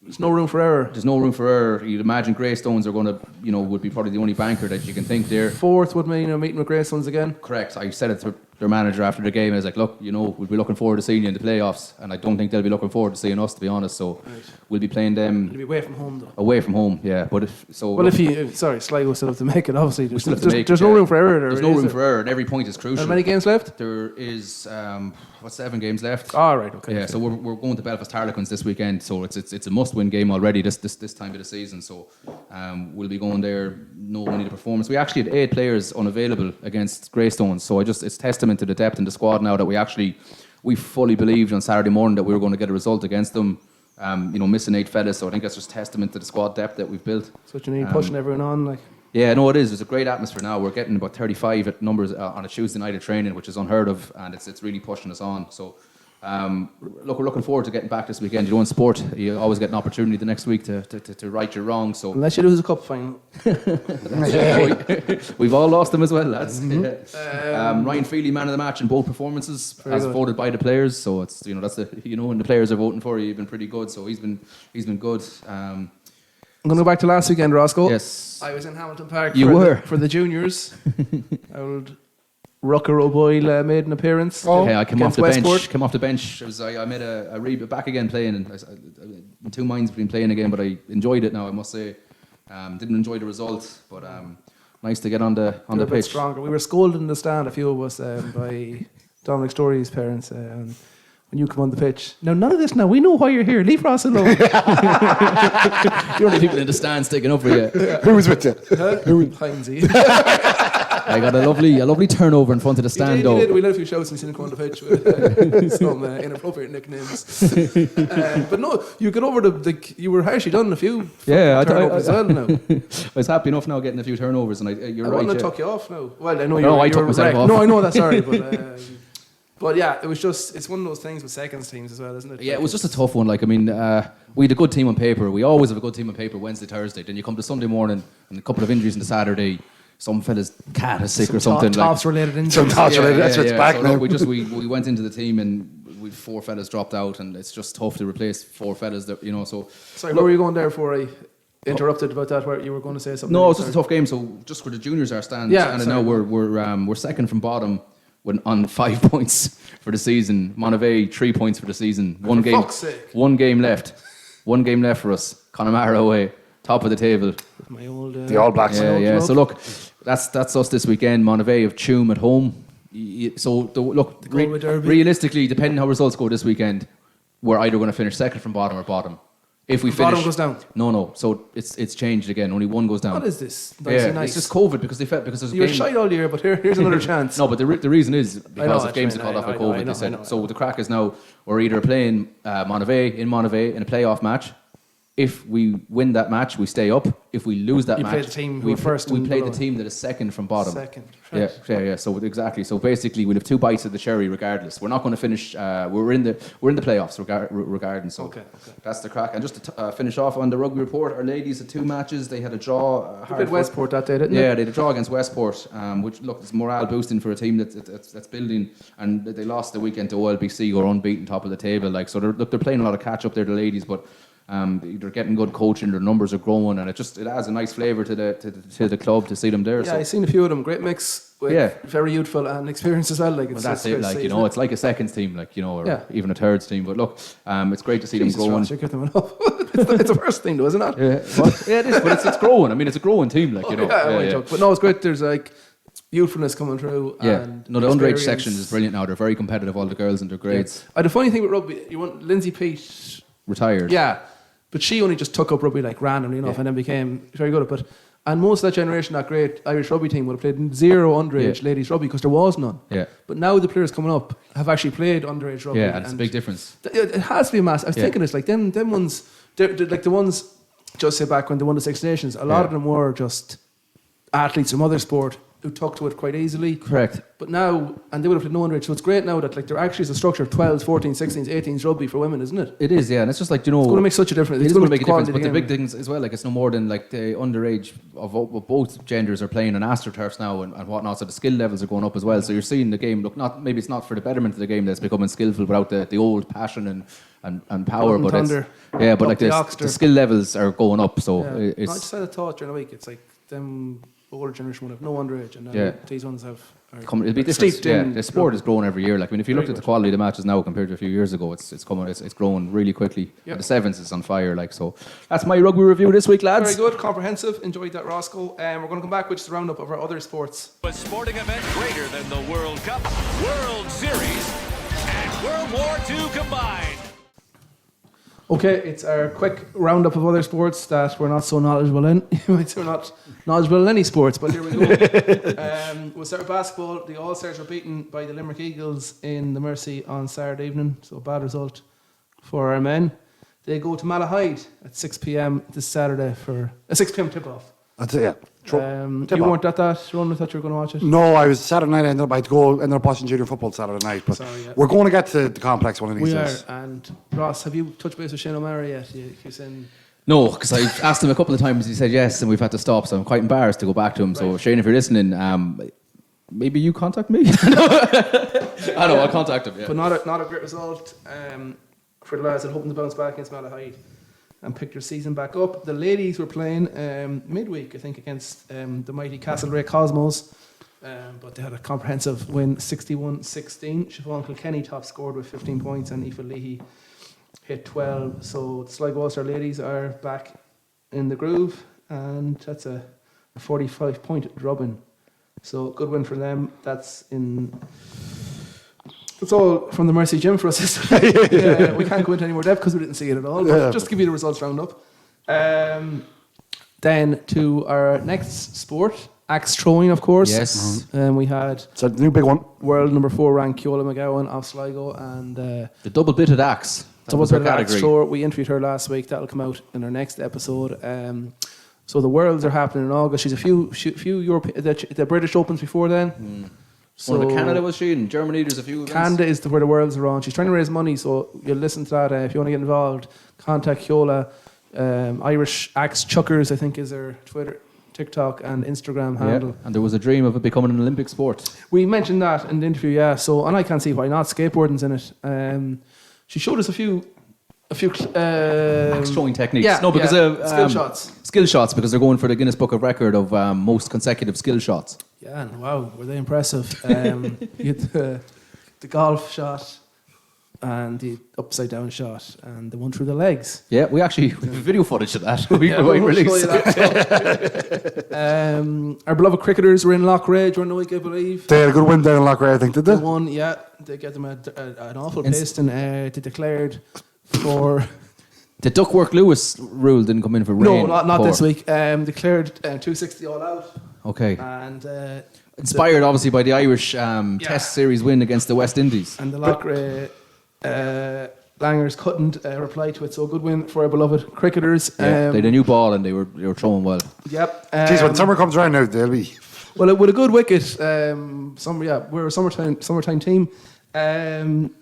there's no room for error. There's no room for error. You'd imagine Greystones are going to, you know, would be probably the only banker that you can think there. 4th would mean meeting with Greystones again. Correct. I said it to their manager after the game. I was like, look, you know, we'll be looking forward to seeing you in the playoffs, and I don't think they'll be looking forward to seeing us, to be honest. So we'll be playing them. It'll be away from home, though. Away from home, yeah. But Sligo still have to make it. Obviously, there's no room for error. There's no room for error, and every point is crucial. How many games left? There is 7 games left. All right, okay. Yeah, so we're going to Belfast Harlequins this weekend, so it's a must-win game already this time of the season. So we'll be going there, no winning the performance. We actually had 8 players unavailable against Greystones, so it's testament to the depth in the squad now that we fully believed on Saturday morning that we were going to get a result against them. You know, missing 8 fellas, so I think that's just testament to the squad depth that we've built. So you need pushing everyone on, like. Yeah, no, it is. There's a great atmosphere now. We're getting about 35 at numbers on a Tuesday night of training, which is unheard of, and it's really pushing us on. So, look, we're looking forward to getting back this weekend. You know, in sport, you always get an opportunity the next week to right your wrongs. So unless you lose a cup final. We've all lost them as well, lads. Mm-hmm. Ryan Feely, man of the match in both performances, as voted by the players. So it's, you know, that's when the players are voting for you, you've been pretty good. So he's been good. I'm going to go back to last weekend, Roscoe. Yes. I was in Hamilton Park for the juniors. Old Rucker O'Boyle made an appearance. I came off the bench. I made a read back again playing, and I'm in 2 minds between playing again, but I enjoyed it now, I must say. Didn't enjoy the result, but nice to get on the pitch. A bit stronger. We were scolded in the stand, a few of us, by Dominic Story's parents. When you come on the pitch. Now, none of this now. We know why you're here. Leave Ross alone. You're only people in the stands taking up for you. Who was with you? Heinzie. I got a lovely turnover in front of the stand, though. We let a few shouts and seen him come on the pitch with some inappropriate nicknames. But no, you got over you were harshly done a few turnovers as well now. I was happy enough now getting a few turnovers, and you're right. I want to tuck you off now. Well, I know I took myself off. No, I know that, sorry. But yeah, it's one of those things with seconds teams as well, isn't it? Yeah, it was just a tough one. Like, I mean, we had a good team on paper. We always have a good team on paper Wednesday, Thursday. Then you come to Sunday morning and a couple of injuries on the Saturday. Some fella's cat is sick or something. Tops related injuries. Some tops related. That's what's back so now. Look, we went into the team and we 4 fellas dropped out, and it's just tough to replace 4 fellas. That So sorry, where were you going there for? I interrupted about that. Where you were going to say something? No, it's just a tough game. So just where the juniors are standing, and now we're second from bottom. On 5 points for the season. Monavea 3 points for the season. One game left. 1 game left for us. Connemara away, top of the table. My old the All Blacks. Yeah. So look, that's us this weekend. Monavea have Tuam at home. So realistically, depending how results go this weekend, we're either going to finish second from bottom or bottom. If we finish, bottom goes down. No. So it's changed again. Only one goes down. What is this? It's just COVID because there's you're shy all year, but here's another chance. No, but the reason is because of games are called off by COVID. They said so. The crack is now we're either playing Monavea in a playoff match. If we win that match, we stay up. If we lose that match, play the team who we play the team that is second from bottom. Second. Yeah. So exactly. So basically, we'll have 2 bites of the cherry regardless. We're not going to finish. We're in the playoffs regardless. So that's the crack. And just to finish off on the rugby report, our ladies had 2 matches. They had a draw. They beat Westport that day, didn't they? Yeah, they had a draw against Westport, which is morale boosting for a team that's building. And they lost the weekend to OLBC, who are unbeaten, top of the table. They're playing a lot of catch up there, the ladies, but. They're getting good coaching, their numbers are growing, and it adds a nice flavour to the club to see them there. Yeah, I've seen a few of them. Great mix. Very youthful and experienced as well. That's it. It's like a seconds team, or even a thirds team. But look, it's great to see them growing. Ross, it's the first thing, though, isn't it? Yeah, it is. But it's growing. I mean, it's a growing team, But no, it's great. There's youthfulness coming through. Yeah, the underage section is brilliant now. They're very competitive, all the girls and their grades. The funny thing with rugby, you want Lindsay Peat retired. Yeah. But she only just took up rugby randomly enough and then became very good at it. And most of that generation, that great Irish rugby team, would have played 0 underage ladies rugby because there was none. Yeah. But now the players coming up have actually played underage rugby. Yeah, and it's a big difference. It has to be a mass. I was thinking it's like them ones, like the ones, just say back when they won the Six Nations, a lot of them were just athletes from other sport who took to it quite easily. Correct. But now, and they would have played no underage, so it's great now that there actually is a structure of 12s, 14s, 16s, 18s rugby for women, isn't it? It is, yeah, and it's just like, it's going to make such a difference. It's going to make a difference, but the big things as well, it's no more than the underage of both genders are playing on AstroTurfs now and whatnot, so the skill levels are going up as well. So you're seeing the game, maybe it's not for the betterment of the game that's becoming skillful without the old passion and power, but the skill levels are going up. So it's. I just had a thought during the week. It's like them older generation would have no underage, and now these ones have. It'll be different. The sport is growing every year. If you looked at the quality of the matches now compared to a few years ago, it's growing really quickly. The sevens is on fire. So that's my rugby review this week, lads. Very good, comprehensive. Enjoyed that, Roscoe. We're going to come back with just a roundup of our other sports. A sporting event greater than the World Cup, World Series, and World War II combined. Okay, it's our quick roundup of other sports that we're not so knowledgeable in. You might say we're not knowledgeable in any sports, but here we go. We'll start with basketball. The All-Stars were beaten by the Limerick Eagles in the Mercy on Saturday evening, so a bad result for our men. They go to Malahide at 6 p.m. this Saturday for a 6 p.m. tip-off. That's it, yeah. You weren't at that, Ron? I thought you were going to watch it. No, I was Saturday night. I ended up watching junior football Saturday night. But we're going to get to the complex one of these days. We are. And Ross, have you touched base with Shane O'Mara yet? You saying? No, because I've asked him a couple of times. He said yes, and we've had to stop. So I'm quite embarrassed to go back to him. Right. So Shane, if you're listening, maybe you contact me. I know I'll contact him. Yeah. But not a great result for the lads that hoping to bounce back against Malahide and pick their season back up. The ladies were playing midweek, I think, against the mighty Castlereagh Cosmos, but they had a comprehensive win, 61-16. Siobhan Kilkenny top scored with 15 points and Aoife Leahy hit 12. So the Sligo All-Star ladies are back in the groove, and that's a 45-point drubbing. So good win for them. That's all from the Mercy Gym for us. We can't go into any more depth because we didn't see it at all. But just to give you the results roundup. Then to our next sport, axe throwing, of course. Yes. We had It's a new big one. world number 4 ranked Keola McGowan of Sligo, and The double-bitted axe. double bit axe thrower. We interviewed her last week. That'll come out in our next episode. So the Worlds are happening in August. She's a few European, the British Opens before then. So one of Canada was she, and Germany there's a few events. Canada is where the Worlds are on. She's trying to raise money, so you'll listen to that. If you want to get involved, contact Keola. Irish Axe Chuckers, I think, is her Twitter, TikTok, and Instagram handle. Yeah. And there was a dream of it becoming an Olympic sport. We mentioned that in the interview, yeah. So, and I can't see why not. Skateboarding's in it. She showed us a few axe throwing techniques. Yeah, No, because skill shots. Skill shots, because they're going for the Guinness Book of Record of most consecutive skill shots. Yeah, and wow, were they impressive? You had the golf shot and the upside down shot and the one through the legs. Yeah, we have video footage of that. we We'll show you that. Our beloved cricketers were in Loughrea during the week, I believe. They had a good win down in Loughrea, I think, did they? They won, yeah. They get them an awful pace, and they declared for... The Duckworth Lewis rule didn't come in for rain. No, not this week. Declared 260 all out. Okay. And inspired, obviously, by the Irish Test Series win against the West Indies. And the Loughrea Langers couldn't reply to it. So a good win for our beloved cricketers. Yeah, they had a new ball and they were throwing well. Yep. Jeez, when summer comes around now, they'll be... Well, with a good wicket, we're a summertime team.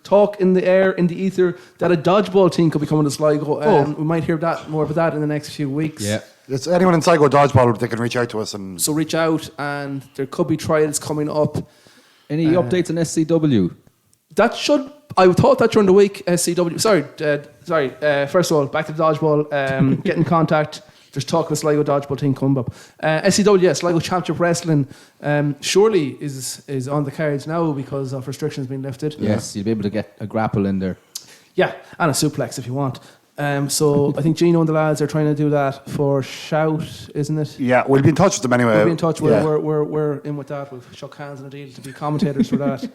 Talk in the air, in the ether, that a dodgeball team could be coming to Sligo. We might hear more about that in the next few weeks. Yeah. It's anyone in Sligo dodgeball, they can reach out to us. And So reach out, and there could be trials coming up. Any updates on SCW? I thought that during the week, SCW. First of all, back to the dodgeball. Get in contact. There's talk of the Sligo dodgeball team coming up. SCW, yes, Sligo Championship Wrestling, surely is on the cards now because of restrictions being lifted. Yes, you'll be able to get a grapple in there. Yeah, and a suplex if you want. So I think Gino and the lads are trying to do that for Shout, isn't it? yeah, we'll be in touch with them anyway. We'll be in touch. Yeah. We're in with that. We've shook hands on a deal to be commentators for that.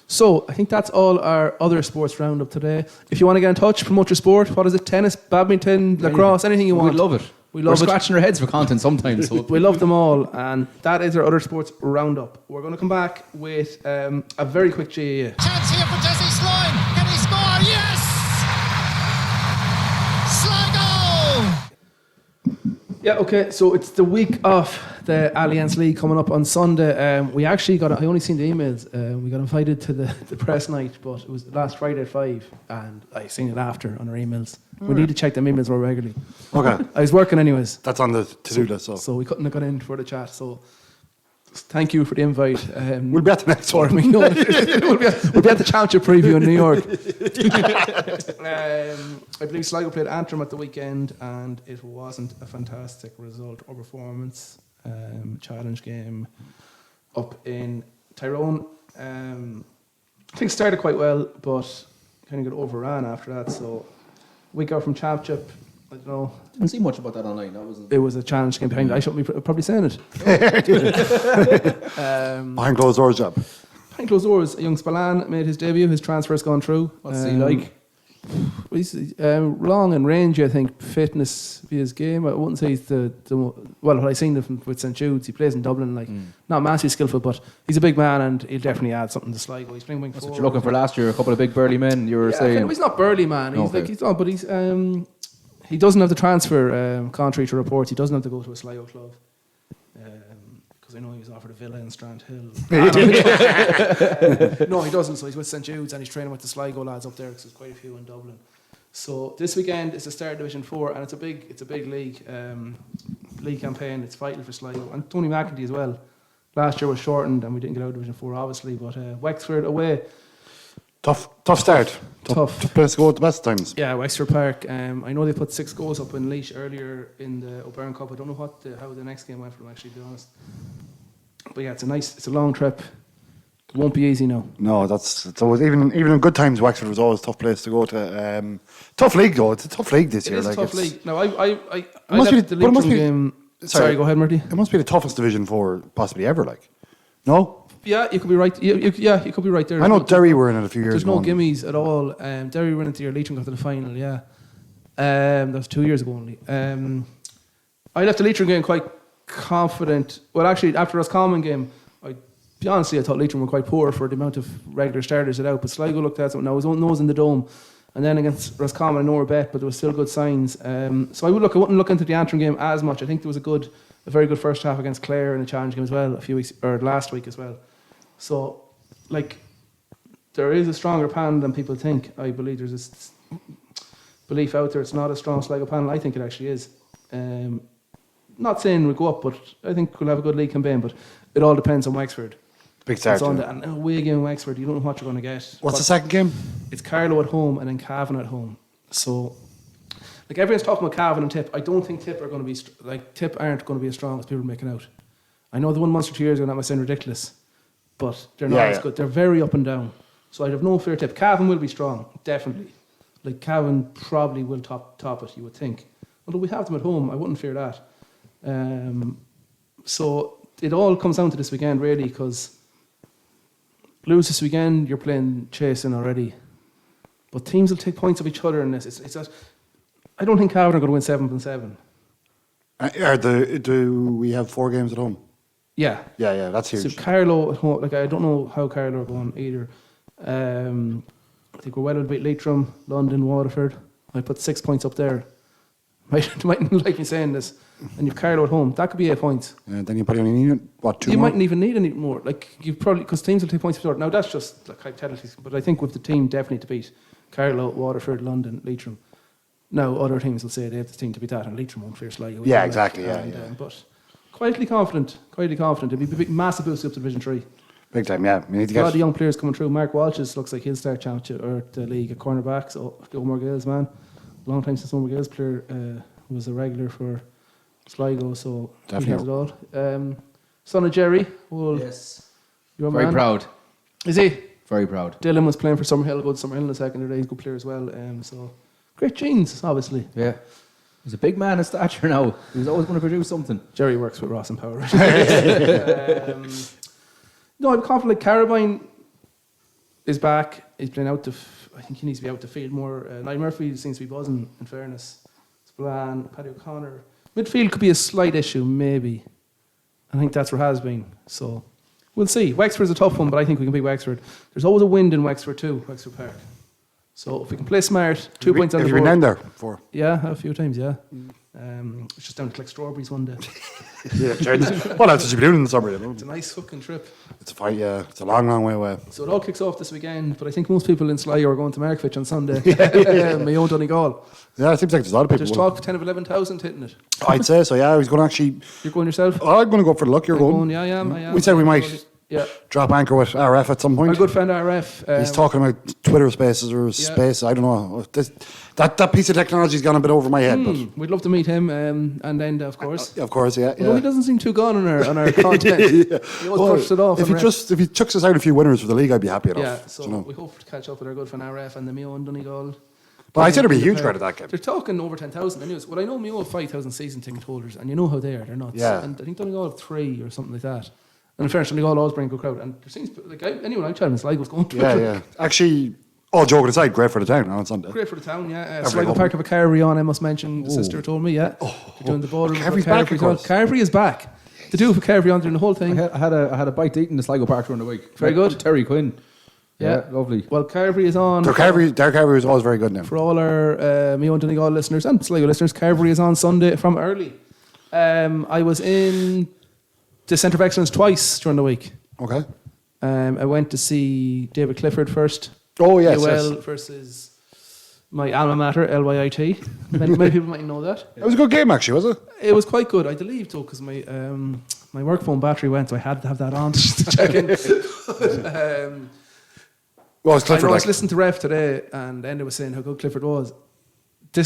So I think that's all our other sports roundup today. If you want to get in touch, promote your sport. What is it? Tennis, badminton, lacrosse, anything you want. We'd love it. We're scratching our heads for content sometimes. So. We love them all, and that is our other sports roundup. We're going to come back with a very quick GAA. Chance here for Jesse Sloan. Can he score? Yes! Sligo! Yeah, okay, so it's the week of the Alliance League coming up on Sunday. We actually I only seen the emails. We got invited to the press night, but it was last Friday at 5, and I seen it after on our emails. We need to check them emails more regularly. Okay. I was working anyways. That's on the to-do list. So we couldn't have got in for the chat, so thank you for the invite. We'll be at the next one. we'll be at the Championship preview in New York. I believe Sligo played Antrim at the weekend, and it wasn't a fantastic result or performance. Challenge game up in Tyrone. I think started quite well, but kind of got overran after that. So week out from Championship, I don't know. Didn't see much about that online. It was a challenge game behind. I should be probably saying it. Behind closed doors job. Behind closed doors, young Spillane made his debut. His transfer's gone through. What's he like? He's long and rangy, I think. Fitness be his game. I wouldn't say he's well, what I seen him with St Jude's, he plays in Dublin. Not massively skillful, but he's a big man and he'll definitely add something to Sligo. He's playing wing That's forward. what you're looking for last year. A couple of big burly men. You were saying he's not burly, man. He's but he doesn't have the transfer. Contrary to reports, he doesn't have to go to a Sligo club. I know he was offered a villa in Strand Hill. No, he doesn't. So he's with St Jude's and he's training with the Sligo lads up there because there's quite a few in Dublin. So this weekend is the start of Division 4 and it's a big league campaign. It's vital for Sligo and Tony McEntee as well. Last year was shortened and we didn't get out of Division 4 obviously, but Wexford away. Tough start. Tough place to go at the best times. Yeah, Wexford Park. I know they put 6 goals up in Laois earlier in the O'Byrne Cup. I don't know how the next game went for them actually, to be honest. But yeah, it's a long trip. It won't be easy now. No, it's always even in good times. Wexford was always a tough place to go to. Tough league though. It's a tough league this year. It is a tough league. No, I must left the Leitrim game. Sorry, go ahead, Murty. It must be the toughest Division 4 possibly ever. No. Yeah, you could be right. You could be right there. I know Derry were in it a few years ago. There's no gimmies at all. Derry went into your Leitrim, got to the final. Yeah, that was 2 years ago only. I left the Leitrim game quite confident. Well, actually, after Roscommon game, I thought Leitrim were quite poor for the amount of regular starters it out. But Sligo looked at something. Now his own nose in the dome, and then against Roscommon, I know we're bet, but there was still good signs. So I wouldn't look into the Antrim game as much. I think there was a very good first half against Clare in a challenge game as well, last week as well. So, like, there is a stronger panel than people think. I believe there's this belief out there it's not a strong Sligo panel. I think it actually is. Not saying we'll go up, but I think we'll have a good league campaign. But it all depends on Wexford. Big start. And away game Wexford, you don't know what you're going to get. What's the second game? It's Carlow at home and then Cavan at home. So, like, everyone's talking about Cavan and Tip. I don't think Tip are going to be Tip aren't going to be as strong as people are making out. I know they won Munster 2 years ago, and that might sound ridiculous, but they're not as good. They're very up and down. So I'd have no fear. Tip. Cavan will be strong, definitely. Like, Cavan probably will top it, you would think. Although we have them at home, I wouldn't fear that. So it all comes down to this weekend, really, because lose this weekend, you're playing chasing already. But teams will take points of each other in this. I don't think Cavan are going to win 7-7. Do we have 4 games at home? Yeah. Yeah, that's huge. So Carlow at home, like, I don't know how Carlow are going either. I think we're well to beat Leitrim, London, Waterford. I put 6 points up there. You mightn't like me saying this. And you've Carlow at home. That could be 8 points. Then you probably only need, 2 you more? mightn't even need any more. Like, you probably, because teams will take points for it. Now, that's just like hypotheticals. But I think with the team definitely to beat Carlow, Waterford, London, Leitrim. Now, other teams will say they have the team to beat that, and Leitrim won't fear Sligo. Yeah, exactly. But quietly confident. It'd be a big, massive boost up to Division 3. Big time, yeah. We need to a lot of young players coming through. Mark Walsh looks like he'll start championship or the league at cornerback. So Omar Gales, man, long time since Omar Gales player was a regular for Sligo. So definitely he has it all. Son of Jerry. Well, yes. Very proud. Is he? Very proud. Dylan was playing for Summerhill. Good Summerhill in the second day. He's a good player as well. So great genes, obviously. Yeah. He's a big man in stature now. He's always going to produce something. Jerry works with Ross and Power. No, I'm confident. Carabine is back. He's playing out I think he needs to be out the field more. Niall Murphy seems to be buzzing, in fairness. Spillane, Paddy O'Connor. Midfield could be a slight issue, maybe. I think that's where it has been. So we'll see. Wexford's a tough one, but I think we can beat Wexford. There's always a wind in Wexford too, Wexford Park. So if we can play smart, 2 points on the board. Have you been down there before? Yeah, a few times, yeah. It's just down to collect strawberries one day. What else did you be doing in the summer? You know? It's a nice fucking trip. It's a fight, yeah. It's a long, long way away. So it all kicks off this weekend, but I think most people in Sligo are going to Markfitch on Sunday. My own Donegal. Yeah, it seems like there's a lot of people. There's talk of 10 of 11,000 hitting it. I'd say so, yeah. I was going to actually... You're going yourself? I'm going to go for the luck. You're going? Yeah, I am. We said we might drop anchor with RF at some point. Our good friend RF. He's talking about Twitter spaces or space. I don't know. That piece of technology's gone a bit over my head. But we'd love to meet him and then, of course. Of course, yeah. Although he doesn't seem too gone on our content. He always pushed it off. If he chucks us out a few winners for the league, I'd be happy enough. Yeah, so we hope to catch up with our good friend RF and the Mayo and Donegal. But I said it'd be a huge crowd at that game. They're talking over 10,000 anyways. Well, I know Mayo have 5,000 season ticket holders, and you know how they are. They're nuts. Yeah. And I think Donegal have 3 or something like that. And in fairness, Donegal always bring a good crowd. And there seems anyone I'm chatting in Sligo's going to it. Yeah. Actually, all joking aside, great for the town on Sunday. Great for the town, yeah. Sligo Park have a Carvery on, I must mention. The sister told me, yeah. They're doing the border. Carvery's back, of course. Carvery is back. The two of Carvery on during the whole thing. I had a bite to eat in the Sligo Park during the week. Very good. Terry Quinn. Yeah, lovely. Well, Carvery is on. Derek Carvery is always very good now. For all our Mayo and Donegal listeners and Sligo listeners, Carvery is on Sunday from early. I was in the Centre of Excellence twice during the week. Okay. I went to see David Clifford first. Oh, yes. UL versus my alma mater, LYIT. Many people might know that. It was a good game, actually, was it? It was quite good. I believe, though, because my work phone battery went, so I had to have that on to check in. Well, it's Clifford. I was listening to Ref today, and then they was saying how good Clifford was. I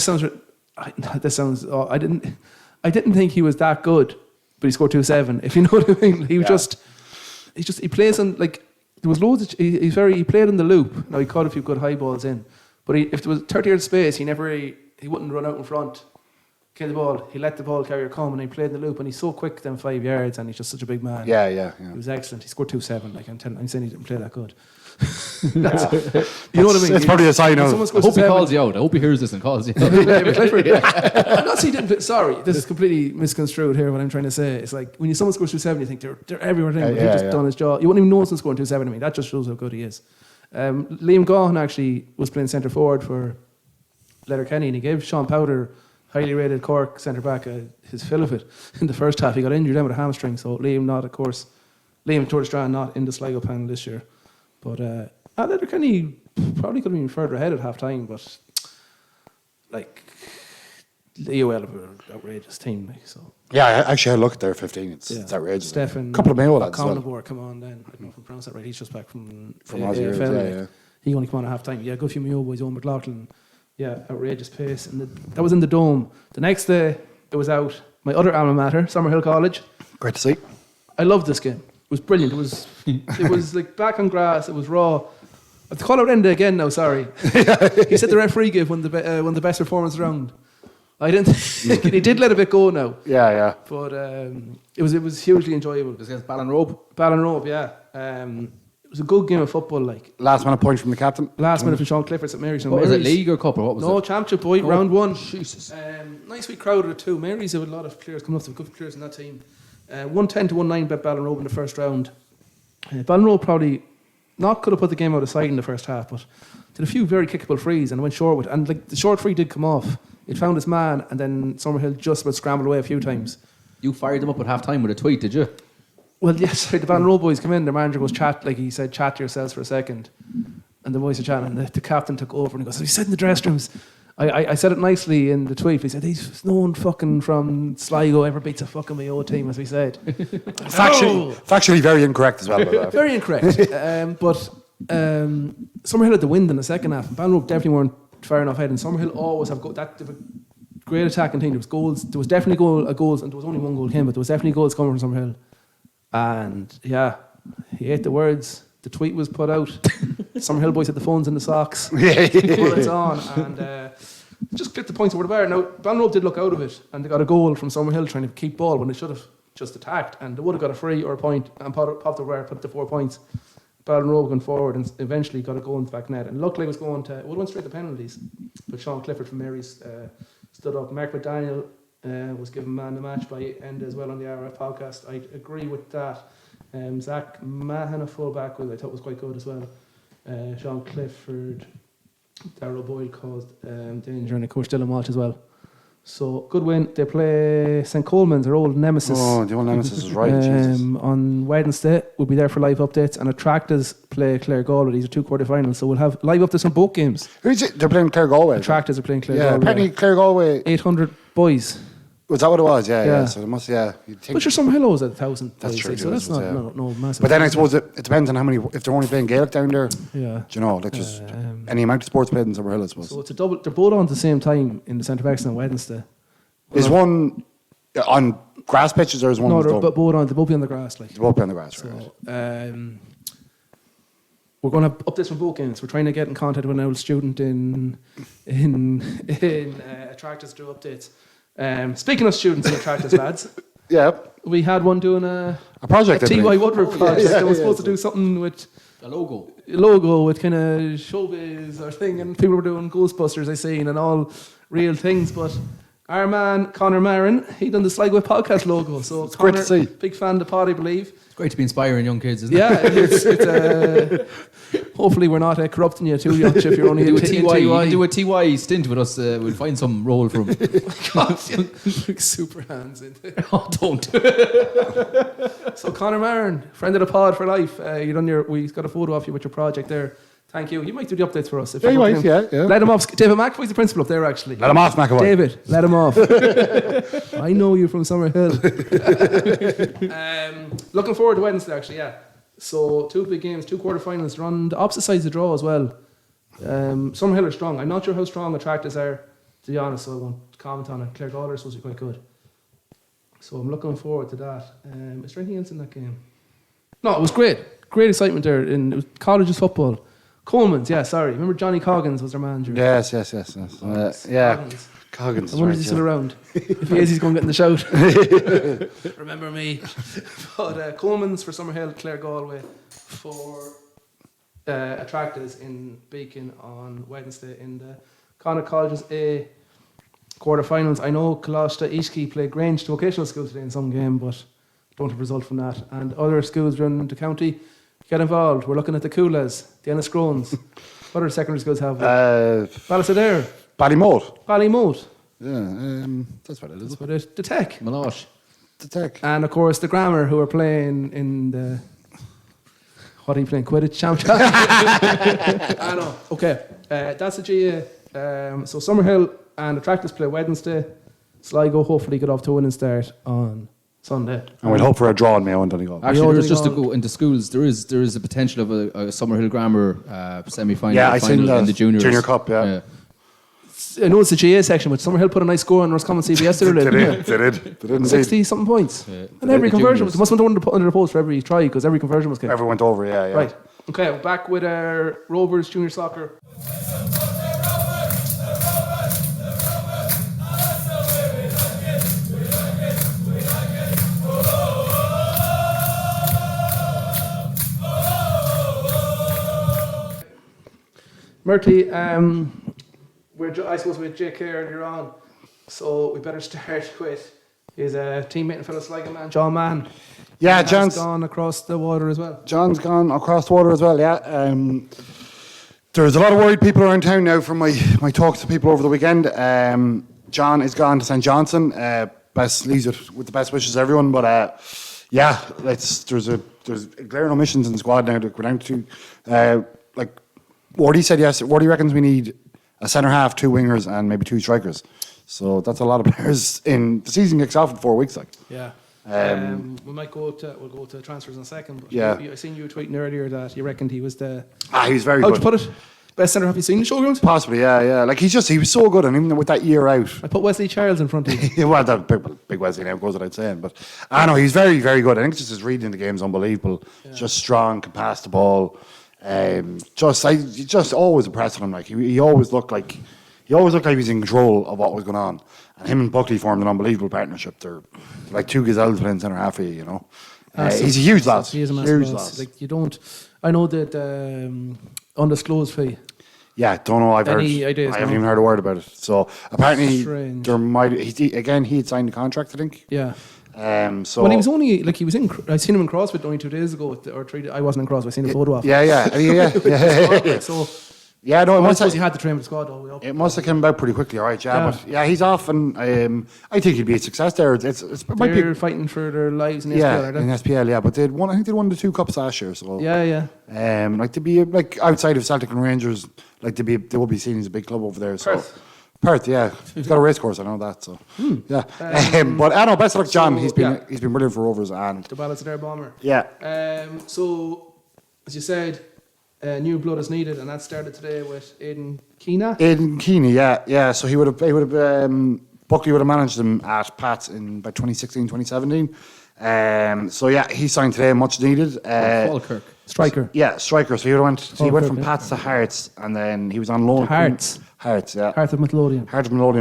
didn't think he was that good, but he scored 2-7. If you know what I mean, he plays on like there was loads. He played in the loop. Now he caught a few good high balls in, but if there was 30 yards space, he wouldn't run out in front. Kill the ball. He let the ball carrier come, and he played in the loop. And he's so quick then 5 yards, and he's just such a big man. Yeah. He was excellent. He scored 2-7. Like I'm saying, he didn't play that good. You know what I mean? It's probably a sign of. I hope he calls you out. I hope he hears this and calls you out. Sorry, this is completely misconstrued here. What I'm trying to say, it's like when someone scores 270, you think they're everywhere. He just done his job. You wouldn't even know someone scoring 270. I mean, that just shows how good he is. Liam Gaughan actually was playing centre forward for Letterkenny, and he gave Sean Powder, highly rated Cork centre back, his fill of it in the first half. He got injured then with a hamstring, so Liam Tordestrand not in the Sligo panel this year. But Letterkenny probably could have been further ahead at half time, but like UL have an outrageous team. Like, so. Yeah, actually, I looked at their 15. It's outrageous. Stefan, a couple of Mayo lads as well. Come on then. I don't know if I pronounced that right. He's just back from AFL. He only came on at half time. Yeah, good few Mayo boys, Owen McLaughlin. Yeah, outrageous pace. And that was in the Dome. The next day, it was out. My other alma mater, Summerhill College. Great to see. I loved this game. It was brilliant. It was like back on grass. It was raw. I have to call out Enda again now. Sorry. He said the referee gave one the best performance round. I didn't. He did let a bit go now. Yeah. But it was hugely enjoyable. It was against Ballinrobe. Yeah. It was a good game of football. Like last minute point from the captain. Last minute from Sean Clifford at Mary's. What was it, league or cup or what was it? No, championship boy, round one. Jesus. Nice wee crowd of it too. Mary's have a lot of players coming up. Some good players in that team. 110 to 19 bet Ballinrobe in the first round. Ballinrobe probably could have put the game out of sight in the first half, but did a few very kickable frees and went short with. And like the short free did come off. It found his man, and then Summerhill just about scrambled away a few times. You fired them up at half time with a tweet, did you? Well, yes, the Ballinrobe boys come in. Their manager goes chat to yourselves for a second, and the boys are chatting. And the captain took over and he goes, "Have you said in the dressing rooms?" I said it nicely in the tweet. He said, "He's no one fucking from Sligo ever beats a fucking Mayo team," as we said. Factually very incorrect as well. Very incorrect. But Summerhill had the wind in the second half, and Ballinrobe definitely weren't far enough ahead. And Summerhill always have great attacking team. There was goals. There was definitely goals, and there was only one goal came, but there was definitely goals coming from Summerhill. And yeah, he ate the words. The tweet was put out. Summerhill boys had the phones in the socks. Bullets on, and just clipped the points over the bar. Now Ballinrobe did look out of it, and they got a goal from Summerhill trying to keep ball when they should have just attacked, and they would have got a free or a point and popped the bar, put the 4 points. Ballinrobe going forward and eventually got a goal in the back net, and luckily it would have went straight to penalties, but Sean Clifford from Mary's stood up. Mark McDaniel was given man the match by Enda as well on the RF podcast. I agree with that. Zach Mahan, a fullback, I thought was quite good as well. Sean Clifford, Darrell Boyle caused danger, and of course Dylan Walsh as well. So good win. They play St Coleman's, their old nemesis. Oh, the old nemesis is right. On Wednesday, we'll be there for live updates, and Attractors play Clare Galway. These are 2 quarterfinals, so we'll have live updates on both games. Who's it? They're playing Clare Galway. Attractors are playing Clare Galway. Yeah, apparently Clare Galway. 800 boys. Was that what it was? Yeah. So there must, you'd think. But some Hillows at 1,000. That's true. So that's not no massive. But then I suppose it depends on how many. If they're only playing Gaelic down there, yeah. Do you know, like just any amount of sports played in Summerhill, I suppose. So it's a double. They're both on at the same time in the centre backs on Wednesday. Is one on grass pitches or is one? No, they're both on. They both be on the grass. Like they both be on the grass. So, right. We're going to updates from both games. We're trying to get in contact with an old student in Attractors to do updates. Speaking of students in Attractors, lads. Yeah. We had one doing a project. A T.Y. Woodward project. They were supposed to do something with a logo with kind of showbiz or thing, and people were doing Ghostbusters I seen and all real things, but our man Conor Marin, he done the Sligo podcast logo. So it's Conor, great to see. Big fan of the pod, I believe. It's great to be inspiring young kids, isn't it? Yeah, it's hopefully we're not corrupting you too much if you're only do in TY. You can do a TY stint with us. We'll find some role for him. Like super hands in there. Oh, don't. So Conor Marin, friend of the pod for life. We got a photo of you with your project there. Thank you. You might do the updates for us. If you might, yeah. Let him off. David McAvoy's the principal up there, actually. Let him off, McAvoy. David, let him off. I know you from Summerhill. Looking forward to Wednesday, actually, yeah. So 2 big games, 2 quarterfinals. They're on the opposite sides of the draw as well. Summerhill are strong. I'm not sure how strong Attractors are, to be honest, so I won't comment on it. Clare Galway is supposed to be quite good. So I'm looking forward to that. Is there anything else in that game? No, it was great. Great excitement there. It was college's football. Coleman's, yeah, sorry. Remember Johnny Coggins was their manager? Yes. Yeah. Coggins. I wonder if he's still around. If he is, he's going to get in the shout. Remember me. But Coleman's for Summerhill, Clare Galway for Attractors in Beacon on Wednesday in the Connacht College's A quarterfinals. I know Colchester Ishki played Grange to Vocational School today in some game, but don't have a result from that. And other schools around the county get involved. We're looking at the Coolas, the Enniscrones. What other secondary schools have we? Ballysadare. Ballymote. Ballymote. Yeah, that's what it is. That's what it. The Tech. Melosh. The Tech. And of course the Grammar, who are playing in the... What are you playing? Quidditch Championship? I know. Okay. That's the GA. So Summerhill and Attractors play Wednesday. Sligo hopefully get off to a winning start on Sunday. And we'll hope for a draw in Mayo and Donegal. Actually, there is just to go into schools. There is a potential of a Summerhill Grammar semi-final. Yeah, I seen in the juniors. Junior Cup. Yeah. I know it's the GA section, but Summerhill put a nice score on Roscommon CBS the other day. They did. 60-something points. Yeah. And every conversion was... They must have went under the post for every try, because every conversion was kicked. Everyone went over, yeah. Right. Okay, we're back with our Rovers Junior Soccer. Murty, I suppose with JK earlier on, so we better start with his teammate and fellow Sligo man, John Mann. Yeah, John's gone across the water as well. John's gone across the water as well, yeah. There's a lot of worried people around town now from my talks to people over the weekend. John is gone to St. Johnson. Best leaves it with the best wishes to everyone, but yeah, there's glaring omissions in the squad now. We're down to like Wardy said yes. Wardy reckons we need a centre half, 2 wingers, and maybe 2 strikers. So that's a lot of players. In the season kicks off in 4 weeks, like. Yeah. We'll go to transfers in a second. But yeah. I seen you tweeting earlier that you reckoned he was the. He was very how'd good. you put it? Best centre half you've seen in the showgrounds? Possibly, yeah. Like he was so good, and even with that year out. I put Wesley Charles in front of you. Well, that big Wesley now goes without saying, but I know he's very, very good. I think just his reading the game is unbelievable. Yeah. Just strong, can pass the ball. Just always impressed him. Like he always looked like he was in control of what was going on. And him and Buckley formed an unbelievable partnership. They're like 2 gazelles playing centre half for you, you know. He's a huge lad. He is a massive lad. Like you don't. I know that undisclosed fee. Yeah, don't know. I haven't even heard a word about it. So apparently there might. He had signed a contract, I think. Yeah. So when he was only like he was in. I seen him in CrossFit only 2 days ago, or 3. I wasn't in CrossFit. I seen a photo of him. Yeah. So. Yeah, no, I suppose he had to train with the squad though. It must have come about pretty quickly, all right, but yeah, he's off, and I think he'd be a success there. They're fighting for their lives in the SPL, aren't they? in SPL, yeah, but I think they won the 2 cups last year, so yeah. Like to be like outside of Celtic and Rangers, like they will be seen as a big club over there. So Perth, yeah, he's got a race course, I know that. So yeah, but I know best of luck, John. He's been brilliant for Rovers and the Ballysadare Bomber. Yeah. So as you said. New blood is needed, and that started today with Aidan Keena. Yeah. So he would have Buckley would have managed him at Pats in by 2016, 2017. So yeah, he signed today, much needed. Falkirk. Striker. Yeah, striker. So he went from Pats to Hearts, and then he was on loan. Hearts, yeah. Hearts of Midlothian.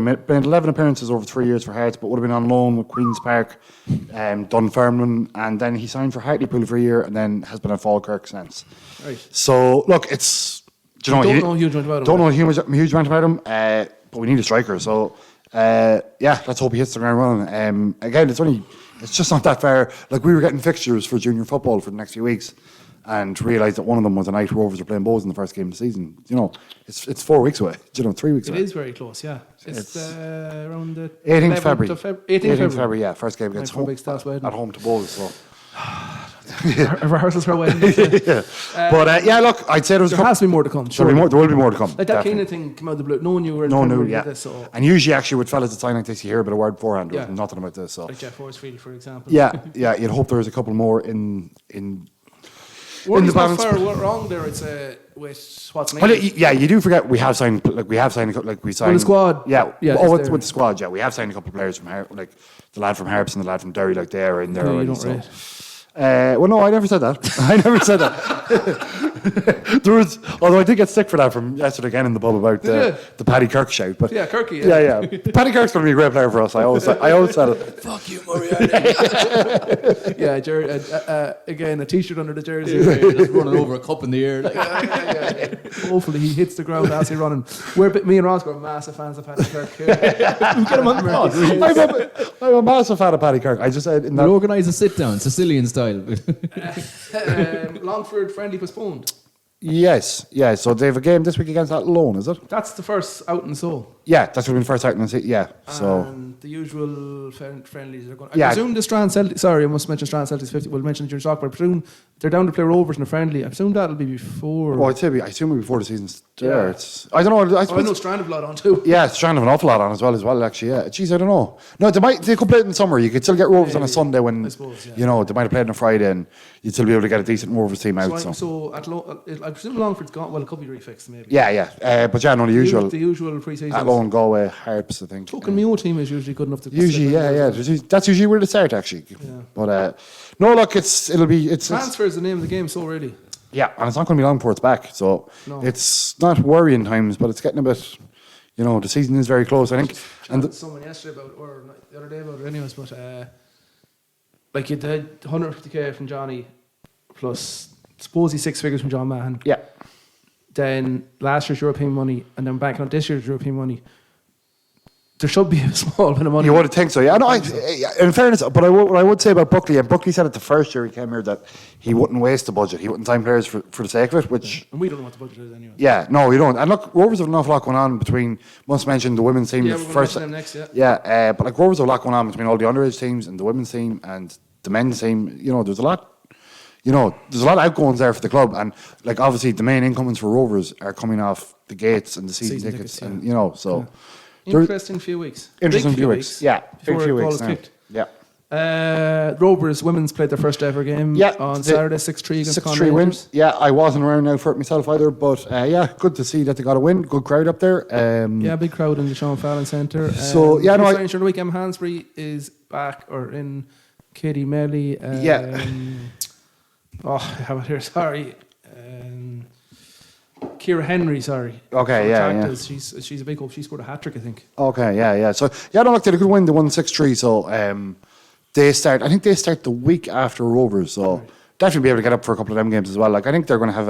Made 11 appearances over 3 years for Hearts, but would have been on loan with Queen's Park, Dunfermline, and then he signed for Hartlepool for a year, and then has been at Falkirk since. Right. So look, it's don't know a huge amount about him. Don't know a huge amount about him, but we need a striker. So yeah, let's hope he hits the ground running. Again, it's just not that far. Like we were getting fixtures for junior football for the next few weeks, and realised that one of them was a night Rovers are playing Bows in the first game of the season. You know, it's 4 weeks away. 3 weeks away. It is very close, yeah. It's around the 18th February. 18th February, yeah. First game against at home to Bows. So. Rehearsals for a wedding. But yeah, look, I'd say there has to be more to come. There will be more to come. Like that kind of thing came out of the blue. No one knew where this. So. And usually, actually, with fellas that sign like this, you hear a bit of word beforehand. There's nothing about this. So. Like Jeff Horsfield, for example. Yeah. You'd hope there was a couple more in the balance. What wrong there? It's with what's next. Well, yeah, you do forget we have signed with the squad. Yeah. With the squad. Yeah, we have signed a couple of players from the lad from Harps and the lad from Derry. Like they're in there already. Well, no, I never said that. I never said that. Although I did get sick for that from yesterday again in the pub about the Paddy Kirk shout. But Yeah, Kirky. yeah. Paddy Kirk's going to be a great player for us. I always said it. Fuck you, Moriarty. Again, a T-shirt under the jersey. Just running over a cup in the air. Like. Hopefully he hits the ground as he's running. Me and Ross are massive fans of Paddy Kirk. Get him on the I'm a massive fan of Paddy Kirk. I just said in that. We'll organise a sit-down, Sicilian style. Longford friendly postponed. Yes. So they have a game this week against Athlone, is it? That's the first out in Seoul. Yeah, that's going to be the first out in Seoul. Yeah. So. And the usual friendlies are going. I Yeah. presume the Strand Celtic. Sorry, I must mention Strand Celtic's 50. We'll mention it during talk, but I presume they're down to play Rovers in a friendly. I presume that'll be before. Well, I assume before the season's there. Yeah. I don't know. I know Strand have a lot on too. Yeah, Strand have an awful lot on as well. Actually, yeah. Jeez, I don't know. No, they could play it in summer. You could still get Rovers on a Sunday when I suppose, yeah. they might have played on a Friday, and you'd still be able to get a decent Rovers team out. So I presume Longford's gone. Well, it could be refixed maybe. Yeah. But yeah, no, the usual pre-season. Athlone, Galway, Harps, I think. Token Mayo team is usually good enough to. Usually, yeah. That's usually where they start actually. Yeah. But no, look, it's transfer is the name of the game. So really. Yeah, and it's not going to be long before it's back. So it's not worrying times, but it's getting a bit. The season is very close, I think. And someone yesterday or the other day about it, anyways. But like you did 150k from Johnny, plus supposedly 6 figures from John Mahan. Yeah. Then last year's European money, and then banking on this year's European money. There should be a small bit of money. You would think so, yeah. No, in fairness, but what I would say about Buckley, and Buckley said it the first year he came here that he wouldn't waste the budget. He wouldn't sign players for the sake of it, which... And we don't know what the budget is anyway. Yeah, no, we don't. And look, Rovers have an awful lot going on between, must mention the women's team. Yeah, we're going to them next, yeah. Yeah, but like Rovers have a lot going on between all the underage teams and the women's team and the men's team. There's a lot... there's a lot of outgoings there for the club, and like obviously the main incomes for Rovers are coming off the gates and the season tickets, and so... Yeah. Interesting few weeks. Interesting few weeks. Yeah, big few weeks now. Kicked. Yeah. Rovers women's played their first ever game on Saturday, 6-3 against 6-3 win. Yeah, I wasn't around now for it myself either, but good to see that they got a win. Good crowd up there. Big crowd in the Sean Fallon Centre. So the week Em Hansbury is back or in Katie Melly. I have it here. Sorry. Kira Henry, sorry. Okay, yeah. She's a big hope. She scored a hat-trick, I think. Okay, yeah. So, they had a good win. They won 6-3, so I think they start the week after Rovers, so definitely be able to get up for a couple of them games as well. Like, I think they're going to have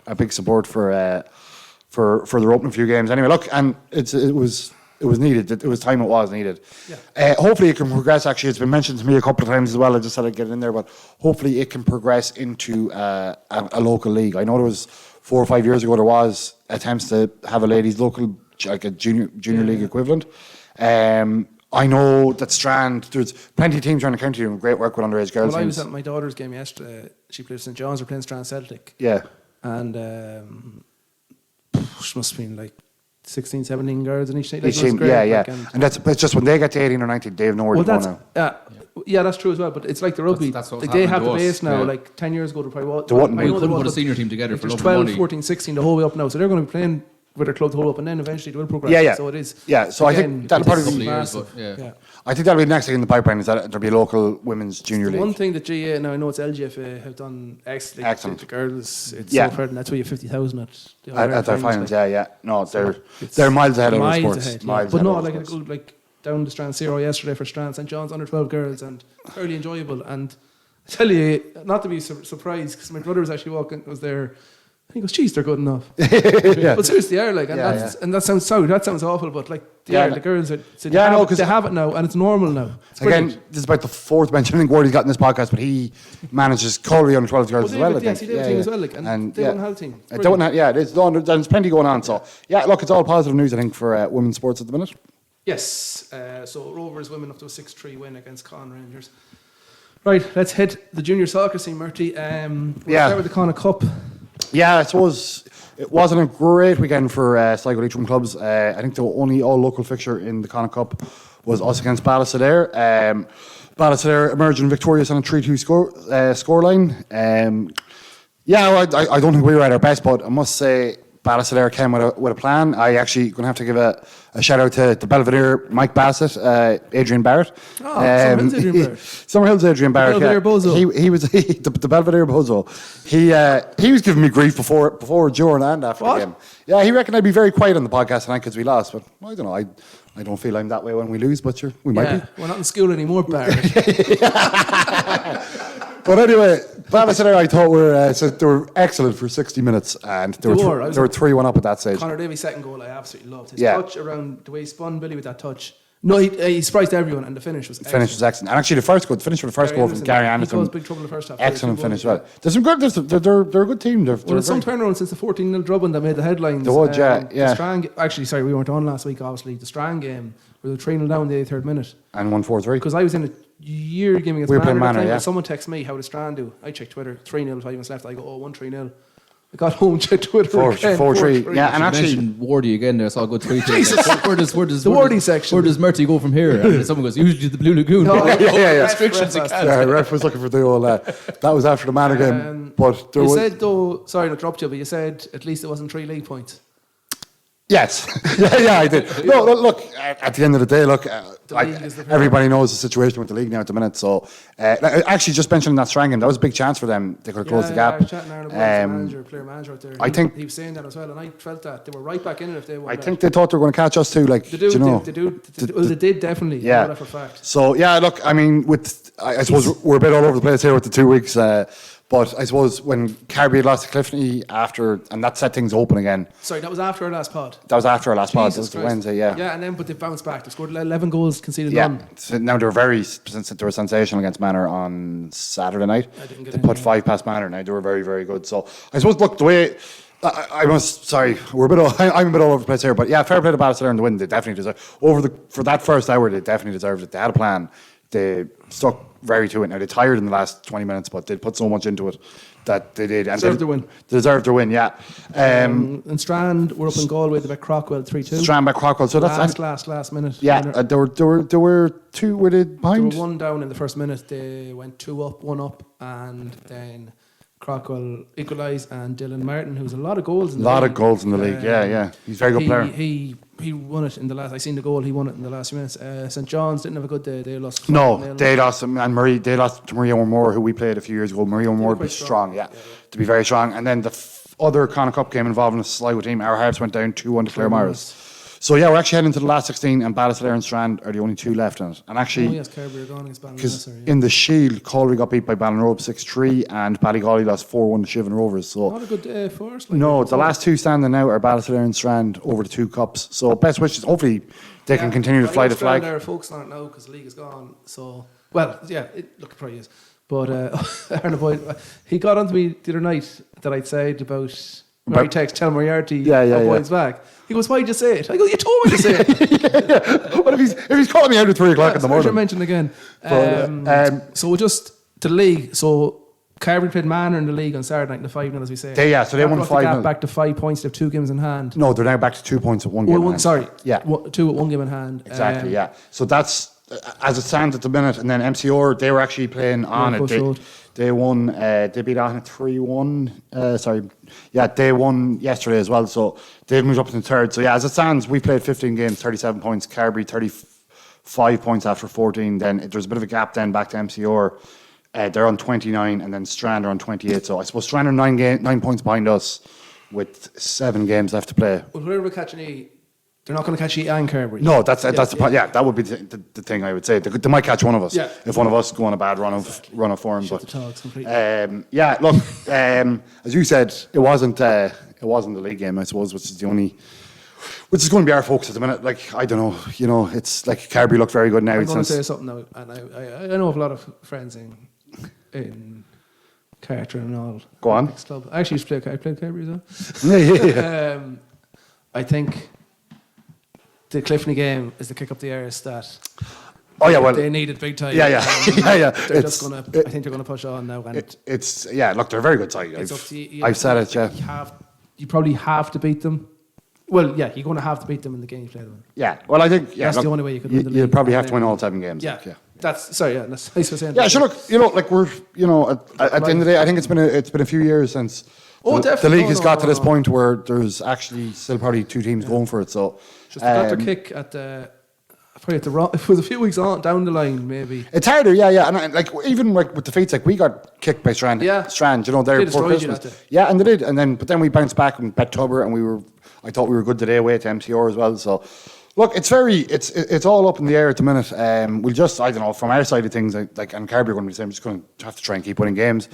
a big support for their opening few games. Anyway, look, and it was needed. It was time it was needed. Yeah. Hopefully it can progress. Actually, it's been mentioned to me a couple of times as well. I just said I'd get it in there, but hopefully it can progress into a local league. I know there was 4 or 5 years ago there was attempts to have a ladies local, like a junior league equivalent. I know that Strand, there's plenty of teams around the country doing great work with underage girls. Well, I was at my daughter's game yesterday. She played St John's. We're playing Strand Celtic. Yeah. And she must have been like 16, 17 girls in each team. Yeah. And it's just when they get to 18 or 19, they have nowhere to go now. Yeah, that's true as well. But it's like the rugby. They have the base now. Yeah. Like 10 years ago, they probably couldn't put a senior team together for 12, 14, 16 the whole way up now. So they're going to be playing with their club the whole up, and then eventually they will progress. Yeah. So it is. Yeah. So again, I think that'll probably be massive. I think that'll be the next thing in the pipeline is that there'll be a local women's junior league. One thing that GA, now I know it's LGFA, have done excellent. The girls, it's so fair, and that's why you have 50,000 at their finals. Yeah. No, they're miles ahead of other sports. But no, like down the Strand Zero yesterday for Strand St John's under 12 girls, and fairly enjoyable. And I tell you, not to be surprised, because my brother was there. He goes, geez, they're good enough. But seriously, they are like, and that sounds awful, but like the girls are. So they have it now, and it's normal now. Again, this is about the fourth mention I think Gordy's got in this podcast, but he manages Colby under 12 girls as well. Yes, he did a team as well, like, and they don't have a team. There's plenty going on. So look, it's all positive news I think for women's sports at the minute. Yes, so Rovers women up to a 6-3 win against Con Rangers. Right, let's hit the junior soccer scene, Murty. We'll start with the Connacht Cup. Yeah, I suppose it wasn't a great weekend for Sligo Rovers clubs. I think the only all-local fixture in the Connacht Cup was us against Ballysadare. Ballysadare emerging victorious on a 3-2 scoreline. I don't think we were at our best, but I must say Ballasolaire came with a plan. I actually going to have to give a shout out to the Belvedere, Mike Bassett, Adrian Barrett. Summerhill's Adrian Barrett. Summerhill's Adrian Barrett. Belvedere Bozo. He was the Belvedere Bozo. He was giving me grief before, during, and after the game. Yeah, he reckoned I'd be very quiet on the podcast tonight because we lost, but I don't know. I don't feel I'm that way when we lose, but we might be. We're not in school anymore, Barrett. But anyway, Ballasolaire, I thought they were excellent for 60 minutes, and they were 3-1 up at that stage. Conor Davies' second goal, I absolutely loved his touch around the way he spun Billy with that touch. No, he surprised everyone, and the finish was excellent. And actually, the finish with the first goal from Gary Anderson. He caused big trouble in the first half. Excellent finish. Well, there's some good. They're a good team. They're some turnaround since the 14-0 drubbing that made the headlines. The would, yeah. The Strand, actually, sorry, we weren't on last week. Obviously, the Strand game where they were 3-0 down the 83rd minute and 1-4-3. Because I was in a year game against Manor. Someone texted me, "How did Strand do?" I checked Twitter. 3-0, 5 minutes left. I go, 1-3-0. I got home, checked Twitter. 4-3. Yeah, and actually, Wardy again there. I saw a good tweet. Where does the Wardy section? Where does Murty go from here? And someone goes, usually to the Blue Lagoon. Yeah. Restrictions. Ref was looking for the old. That was after the Manor game. But you said though, sorry to interrupt you, but you said at least it wasn't 3 league points. Yes, yeah, I did. No, look. At the end of the day, look. Everybody knows the situation with the league now at the minute. So, actually, just mentioning that Strand game, that was a big chance for them. They could have closed the gap. I was chatting player manager out there. I think he was saying that as well, and I felt that they were right back in it if they won. I think they thought they were going to catch us too. Like, they did definitely. Yeah, I know that for a fact. So yeah, look. I mean, I suppose we're a bit all over the place here with the 2 weeks. But I suppose when Carbery had lost to Clifton and that set things open again. Sorry, that was after our last pod. That was after our last pod. That was Wednesday, yeah. Yeah, and then but they bounced back. They scored 11 goals, conceded none. So now they were sensational against Manor on Saturday night. They put 5 past Manor. Now they were very, very good. So I suppose look the way. I'm a bit all over the place here, but yeah, fair play to Ballasolaire in the win. They definitely deserve for that first hour. They definitely deserved it. They had a plan. They stuck very to it. Now they tired in the last 20 minutes, but they put so much into it that they did. And deserved their win. They deserved their win, yeah. And Strand were up in Galway. They beat Crockwell 3-2. Strand beat Crockwell. So that's last minute. Yeah, there were 2 were they behind. They were 1 down in the first minute. They went 2 up, 1 up, and then Crockwell equalised, and Dylan Martin, who's a lot of goals in the league. A lot of goals in the league, yeah. He's a very good player. He won it in the last. I seen the goal. He won it in the last few minutes. St John's didn't have a good day. They lost. They lost, and they lost to Maria O'More, who we played a few years ago. Maria O'More was strong, to be very strong. And then the other Connacht Cup game involving a Sligo team, our Harps went down 2-1 to Claremorris. So yeah, we're actually heading to the last 16, and Ballasolaire and Strand are the only 2 left in it. And actually, Carbery are gone against because in the Shield, Colby got beat by Ballinrobe 6-3, and Ballygawley lost 4-1 to Shivan Rovers. So not a good day for us. No, the last 2 standing now are Ballasolaire and Strand over the 2 cups. So best wishes. Hopefully, they can continue to fly the flag. Our folks aren't now because the league is gone. So it probably is. But Arna Boyd, he got onto me the other night that I'd said about Mary text, tell Moriarty Boyd's back. He goes, why'd you say it? I go, you told me to say it. What if he's calling me out at 3 o'clock in the morning? I mentioned again. So just to the league. So Carbery played Manor in the league on Saturday night in the 5-0, as we say. So they won 5-0. Back to 5 points. They have 2 games in hand. No, they're now back to 2 points at 1 game in hand. Sorry. Yeah. 2 at 1 game in hand. Exactly, yeah. So that's as it stands at the minute. And then MCR, they were actually playing on it. They won, they beat on at 3-1. They won yesterday as well. So they've moved up to the 3rd. So yeah, as it stands, we've played 15 games, 37 points. Carbery, 35 points after 14. Then there's a bit of a gap then back to MCR. They're on 29, and then Strand are on 28. So I suppose Strand are 9 points behind us with 7 games left to play. Well, whoever catching they're not going to catch you and Carbery. No, that's the point. Yeah, that would be the thing I would say. They might catch one of us if one of us go on a bad run of form. Shut the talks completely. Look, as you said, it wasn't the league game, I suppose, which is going to be our focus at the minute. Like, I don't know, it's like Carbery looked very good now. I'm going to say something now, and I know of a lot of friends in Carter and all. Go on. Club. I actually used to play Carbery as well. I think the Clifton game is the kick up the arse that they needed big time. Yeah. They're just gonna. I think they're gonna push on now. And look, they're a very good side. I've said it. Yeah, you probably have to beat them. Well, yeah, you're going to have to beat them in the games played them. Yeah, well, I think that's the only way you could win the league. You probably have to win all 7 games. Yeah. That's nice for saying. Yeah, sure. Look, at the end of the day, I think it's been a few years since Oh, the definitely. league has got to this point where there's actually still probably 2 teams going for it. So just got their kick at the. Probably at the wrong. It was a few weeks on down the line, maybe. It's harder, yeah. And even with defeats, we got kicked by Strand. Yeah. Strand, they're before Christmas. Yeah, and they did. But then we bounced back and bet Tubber, and I thought we were good today away to MTR as well. So, look, it's all up in the air at the minute. We'll just, I don't know, from our side of things, and Carby are going to be the same. We're just going to have to try and keep winning games.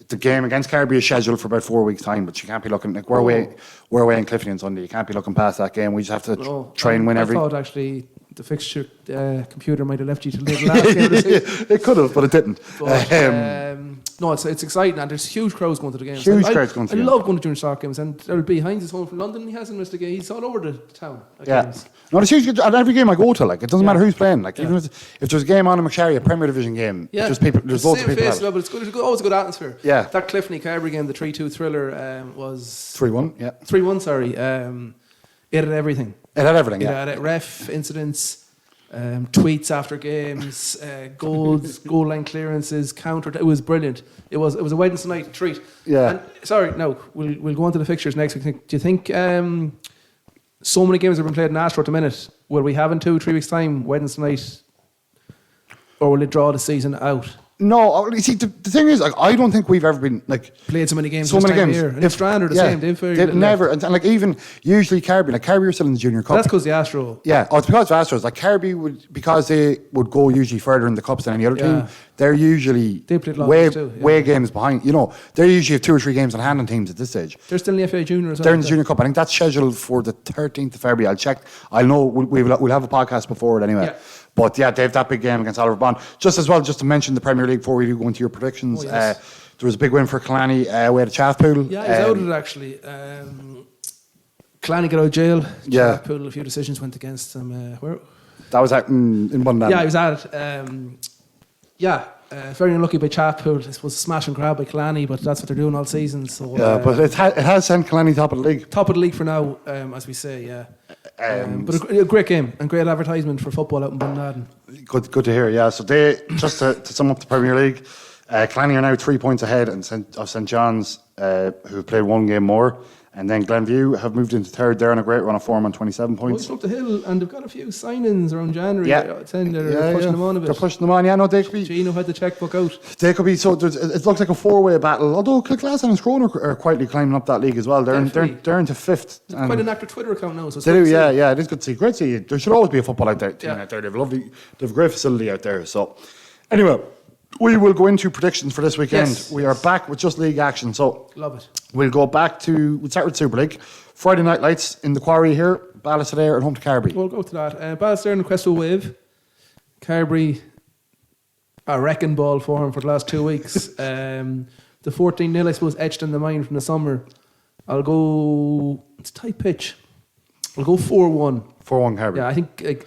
The game against Carby is scheduled for about 4 weeks' time, but you can't be looking we're away in Clifton on Sunday. You can't be looking past that game. We just have to try and win every. I thought actually the fixture computer might have left you to live last game of the season. It could have, but it didn't. But, no, it's exciting, and there's huge crowds going to the games. Huge crowds going to the games. I love going to junior soccer games, and there'll be Heinz is home from London. He hasn't missed a game. He's all over the town. Games. No, there's huge. At every game I go to, it doesn't matter who's playing. Even if there's a game on in McSharry, a Premier Division game, there's loads of people. But it's good. There's always a good atmosphere. Yeah. That Clifton Carberry game, the 3-2 thriller, was 3-1. Yeah. 3-1. Sorry. It had everything. It had everything. It had ref incidents. Tweets after games, goals, goal line clearances, counter. It was brilliant. It was a Wednesday night treat. Yeah. And, we'll go on to the fixtures next week. Do you think so many games have been played in Astro at the minute? Will we have in 2-3 weeks' time Wednesday night, or will it draw the season out? No, you see, the thing is, I don't think we've ever been played so many games. So many games. And if Strand are the same, they've never. And even usually Carby, Carby are still in the Junior Cup. That's because the Astro. Yeah, it's because of Astros. Carby because they would go usually further in the cups than any other team. They're usually way games behind. They usually have 2 or 3 games on hand on teams at this stage. They're still in the FA Junior as well. They're in the Junior Cup. I think that's scheduled for the 13th of February. I'll check. I'll know. We'll have a podcast before it anyway. Yeah. But yeah, they have that big game against Oliver Bond. Just to mention the Premier League before we go into your predictions. There was a big win for Killarney away to Chathpool. Yeah, he's out of it actually. Killarney got out of jail. Chathpool, a few decisions went against them. Where? That was out in Bundan. Yeah, he was at it. Very unlucky by Chathpool. I suppose smash and grab by Killarney, but that's what they're doing all season. So but it has sent Killarney top of the league. Top of the league for now, as we say. Yeah. But a great game and great advertisement for football out in Bunnaden. Good to hear. Yeah. So they just to sum up the Premier League, Killarney are now 3 points ahead of St John's, who've played 1 game more. And then Glenview have moved into third. They're on a great run of form on 27 points. Well, up the hill, and they've got a few signings around January. Yeah. They're pushing them on a bit. They're pushing them on. Yeah, no, they could be. Gino had the checkbook out. They could be. So it looks like a 4-way battle. Although Glasgow and Scrone are quietly climbing up that league as well. They're into 5th. There's quite an active Twitter account now. So they do. Yeah. It is good to see. Great to see. There should always be a football out there. Team out there. They have a great facility out there. So anyway. We will go into predictions for this weekend. Yes. We are back with just league action. So love it. We'll start with Super League. Friday night lights in the Quarry here. Ballysadare at home to Carbery. We'll go to that. Ballysadare and Crestwell Wave. Carbery, a wrecking ball for him for the last 2 weeks. The 14-0, I suppose, etched in the mind from the summer. I'll go. It's tight pitch. I'll go 4-1. 4-1 Carbery. Yeah, I think.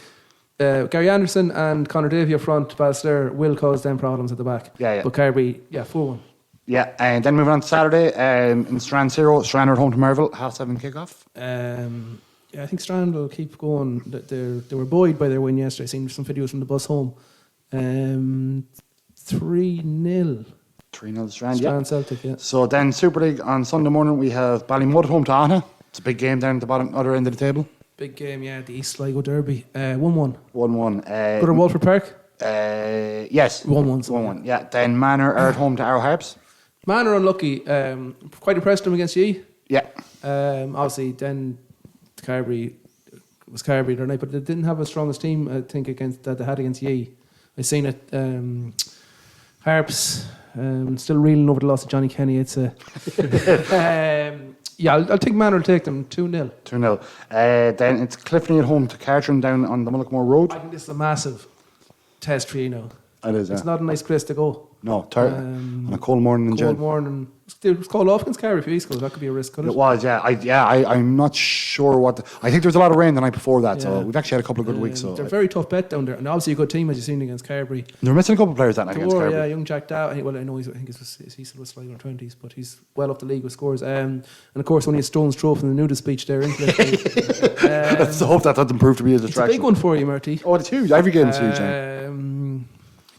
Gary Anderson and Conor Davey up front, Ballysadare will cause them problems at the back. Yeah. But Carbery, 4-1. Yeah, and then moving on to Saturday, in Strand 0, Strand are at home to Merville, 7:30 kick-off. I think Strand will keep going. They were buoyed by their win yesterday. I've seen some videos from the bus home. 3-0. 3-0 Strand, Strand Celtic, yeah. So then Super League on Sunday morning, we have Ballymud at home to Anna. It's a big game down at the other end of the table. Big game, yeah, the East Sligo Derby. 1-1. 1-1. Go to Walford Park? Yes. 1-1. 1-1, yeah. Then Manor are at home to Arrow Harps. Manor unlucky. Quite impressed them against Yee. Yeah. Obviously, then Carbery was Carbery their night, but they didn't have a strongest team, I think, that they had against Yee. I seen it. Harps still reeling over the loss of Johnny Kenny. It's a... Yeah, I'll think Manor will take them 2-0. 2-0. Then it's Clifton at home to Cartron down on the Mullaghmore Road. I think this is a massive test for you now. It is, yeah. It's not a nice place to go. No, on a cold morning in June. Cold morning. It was called off against Carey for East Coast. That could be a risk, couldn't it? It was, yeah. I'm not sure what... I think there was a lot of rain the night before that, so we've actually had a couple of good weeks. So they're a very tough bet down there, and obviously a good team, as you've seen against Carbery. They're missing a couple of players that night against Carbery. Yeah, young Jack Dow. Well, I know he's still with Sligo in 20s, but he's well up the league with scores. And of course, when he had Stone's throw from the nudist speech there, Let's hope that doesn't prove to be a distraction. It's a big one for you, Marty. Oh, it's huge. Every game is huge.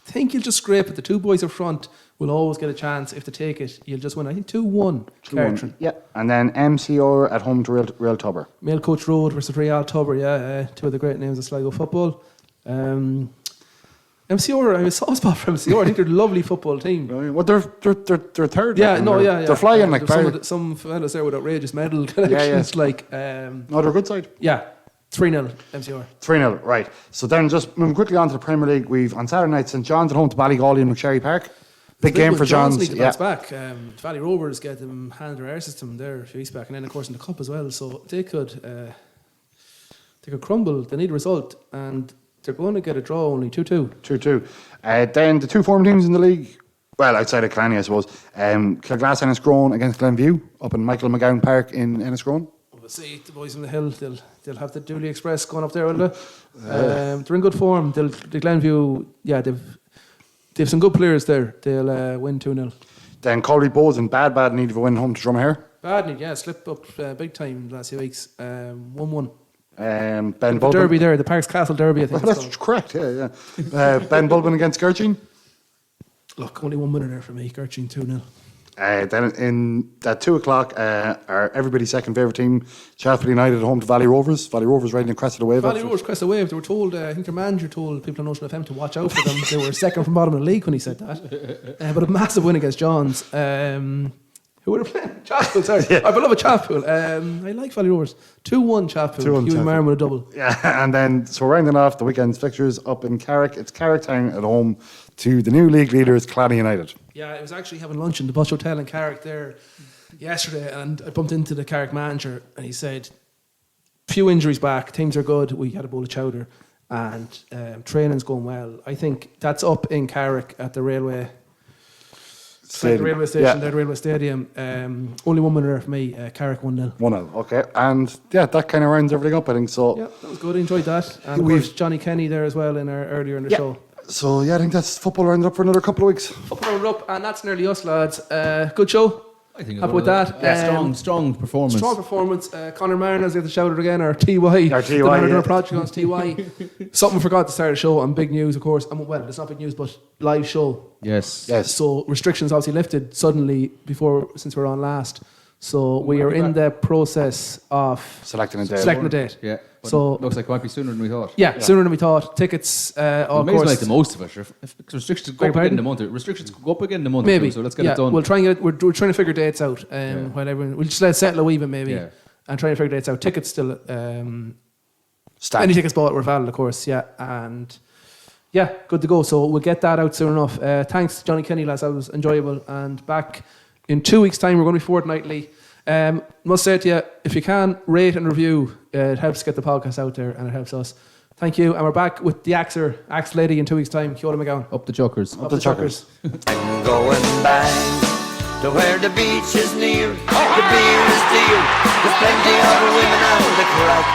I think you'll just scrape it. The two boys up front will always get a chance. If they take it, you'll just win. I think 2-1. 2-1. Yeah. And then MCR at home to Real Tubber. Mail Coach Road versus Real Tubber, yeah. Two of the great names of Sligo football. MCR, I was soft spot for MCR. I think they're a lovely football team. Well, they're third. Yeah, They're flying like some fellas there with outrageous medal collections. Like, they're a good side. Yeah, 3-0 MCR. 3-0, right. So then just moving quickly on to the Premier League, we've on Saturday night St John's at home to Ballygawley in McSherry Park. Big game for John's. Need to bounce back. Valley Rovers get them handed their air system there a few weeks back, and then of course in the cup as well. So they could crumble. They need a result, and they're going to get a draw only 2-2. 2-2. Then the two form teams in the league, well, outside of Clanny, I suppose. Kilglass Enniscrone against Glenview up in Michael McGowan Park in Enniscrone. We'll see the boys from the hill. They'll have the Dooley Express going up there, will they? They're in good form. The Glenview, yeah, they've some good players there. They'll win 2-0. Then Colby Bowes and Bad need to win home to Drumahare. Bad need, yeah, slipped up big time the last few weeks. 1-1. Ben the Bulbin. Derby there, the Parks Castle Derby, I think. That's correct, yeah. Ben Bulbin against Gertrude. Look, only 1 winner there for me. Gertrude 2-0. Then at 2 o'clock, our everybody's second favourite team, Sheffield United at home to Valley Rovers. Valley Rovers riding the crest of the wave. Valley Rovers crest of the wave. They were told, I think their manager told people on Ocean FM to watch out for them. They were second from bottom of the league when he said that. But a massive win against Johns. Who were they playing? Chapel, sorry. Yeah. I love a Chapel. I like Valley Rovers. 2-1 Chapel. 2-1 Hugh Marron with a double. Yeah, and then, so rounding off the weekend's fixtures up in Carrick. It's Carrick Town at home to the new league leaders, Clanny United. Yeah, I was actually having lunch in the Bush Hotel in Carrick there yesterday, and I bumped into the Carrick manager, and he said, few injuries back, teams are good, we had a bowl of chowder, and training's going well. I think that's up in Carrick at the railway station, the railway stadium. Only 1 winner for me, Carrick 1-0. 1-0, okay. And yeah, that kind of rounds everything up, I think. So yeah, that was good, I enjoyed that. And of course, Johnny Kenny there as well earlier in the show. So yeah, I think that's football rounded up for another couple of weeks. Football rounded up, and that's nearly us, lads. Good show. I think happy with that. Strong performance. Strong performance. Conor Marner's got to shout it again, or TY. The manager of project on TY. Something we forgot at the start of the show, and big news, of course. Well, it's not big news, but live show. Yes. So restrictions obviously lifted suddenly since we were on last. So we are in the process of selecting a date. Yeah. So looks like it might be sooner than we thought. Yeah, sooner than we thought. Tickets, of course. Like the most of it. If restrictions go up again in the month. Restrictions go up again in the month. Maybe. So let's get it done. We'll try and we're trying to figure dates out. While everyone, we'll just let it settle a wee bit maybe, and try and figure dates out. Tickets still. Any tickets bought were valid, of course. Yeah, and yeah, good to go. So we'll get that out soon enough. Thanks, Johnny Kenny, lads. That was enjoyable. And back in 2 weeks' time, we're going to be fortnightly. Must say to you, if you can, rate and review. It helps get the podcast out there, and it helps us. Thank you. And we're back with the Axe Lady in 2 weeks' time. Kia ora Magowan. Up the Chuckers. Up the Chuckers. I'm going back to where the beach is near. The beer is dear. There's plenty of women out the crack.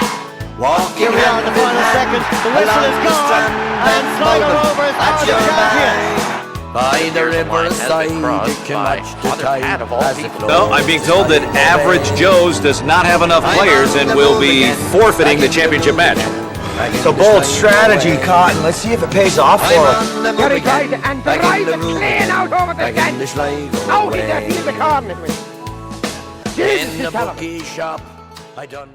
Walking Here we are in the final second. The whistle is gone, and Sligo Rovers are the champions. By the riverside, you can watch the tide as it flows. No, I'm being told that Average Joe's does not have enough players and will be forfeiting the championship match. It's a bold strategy, Cotton. Let's see if it pays off for us. Very tight and drive it clean out over the fence. Out in there, he's the corner. Jesus, in the bookie shop, I done.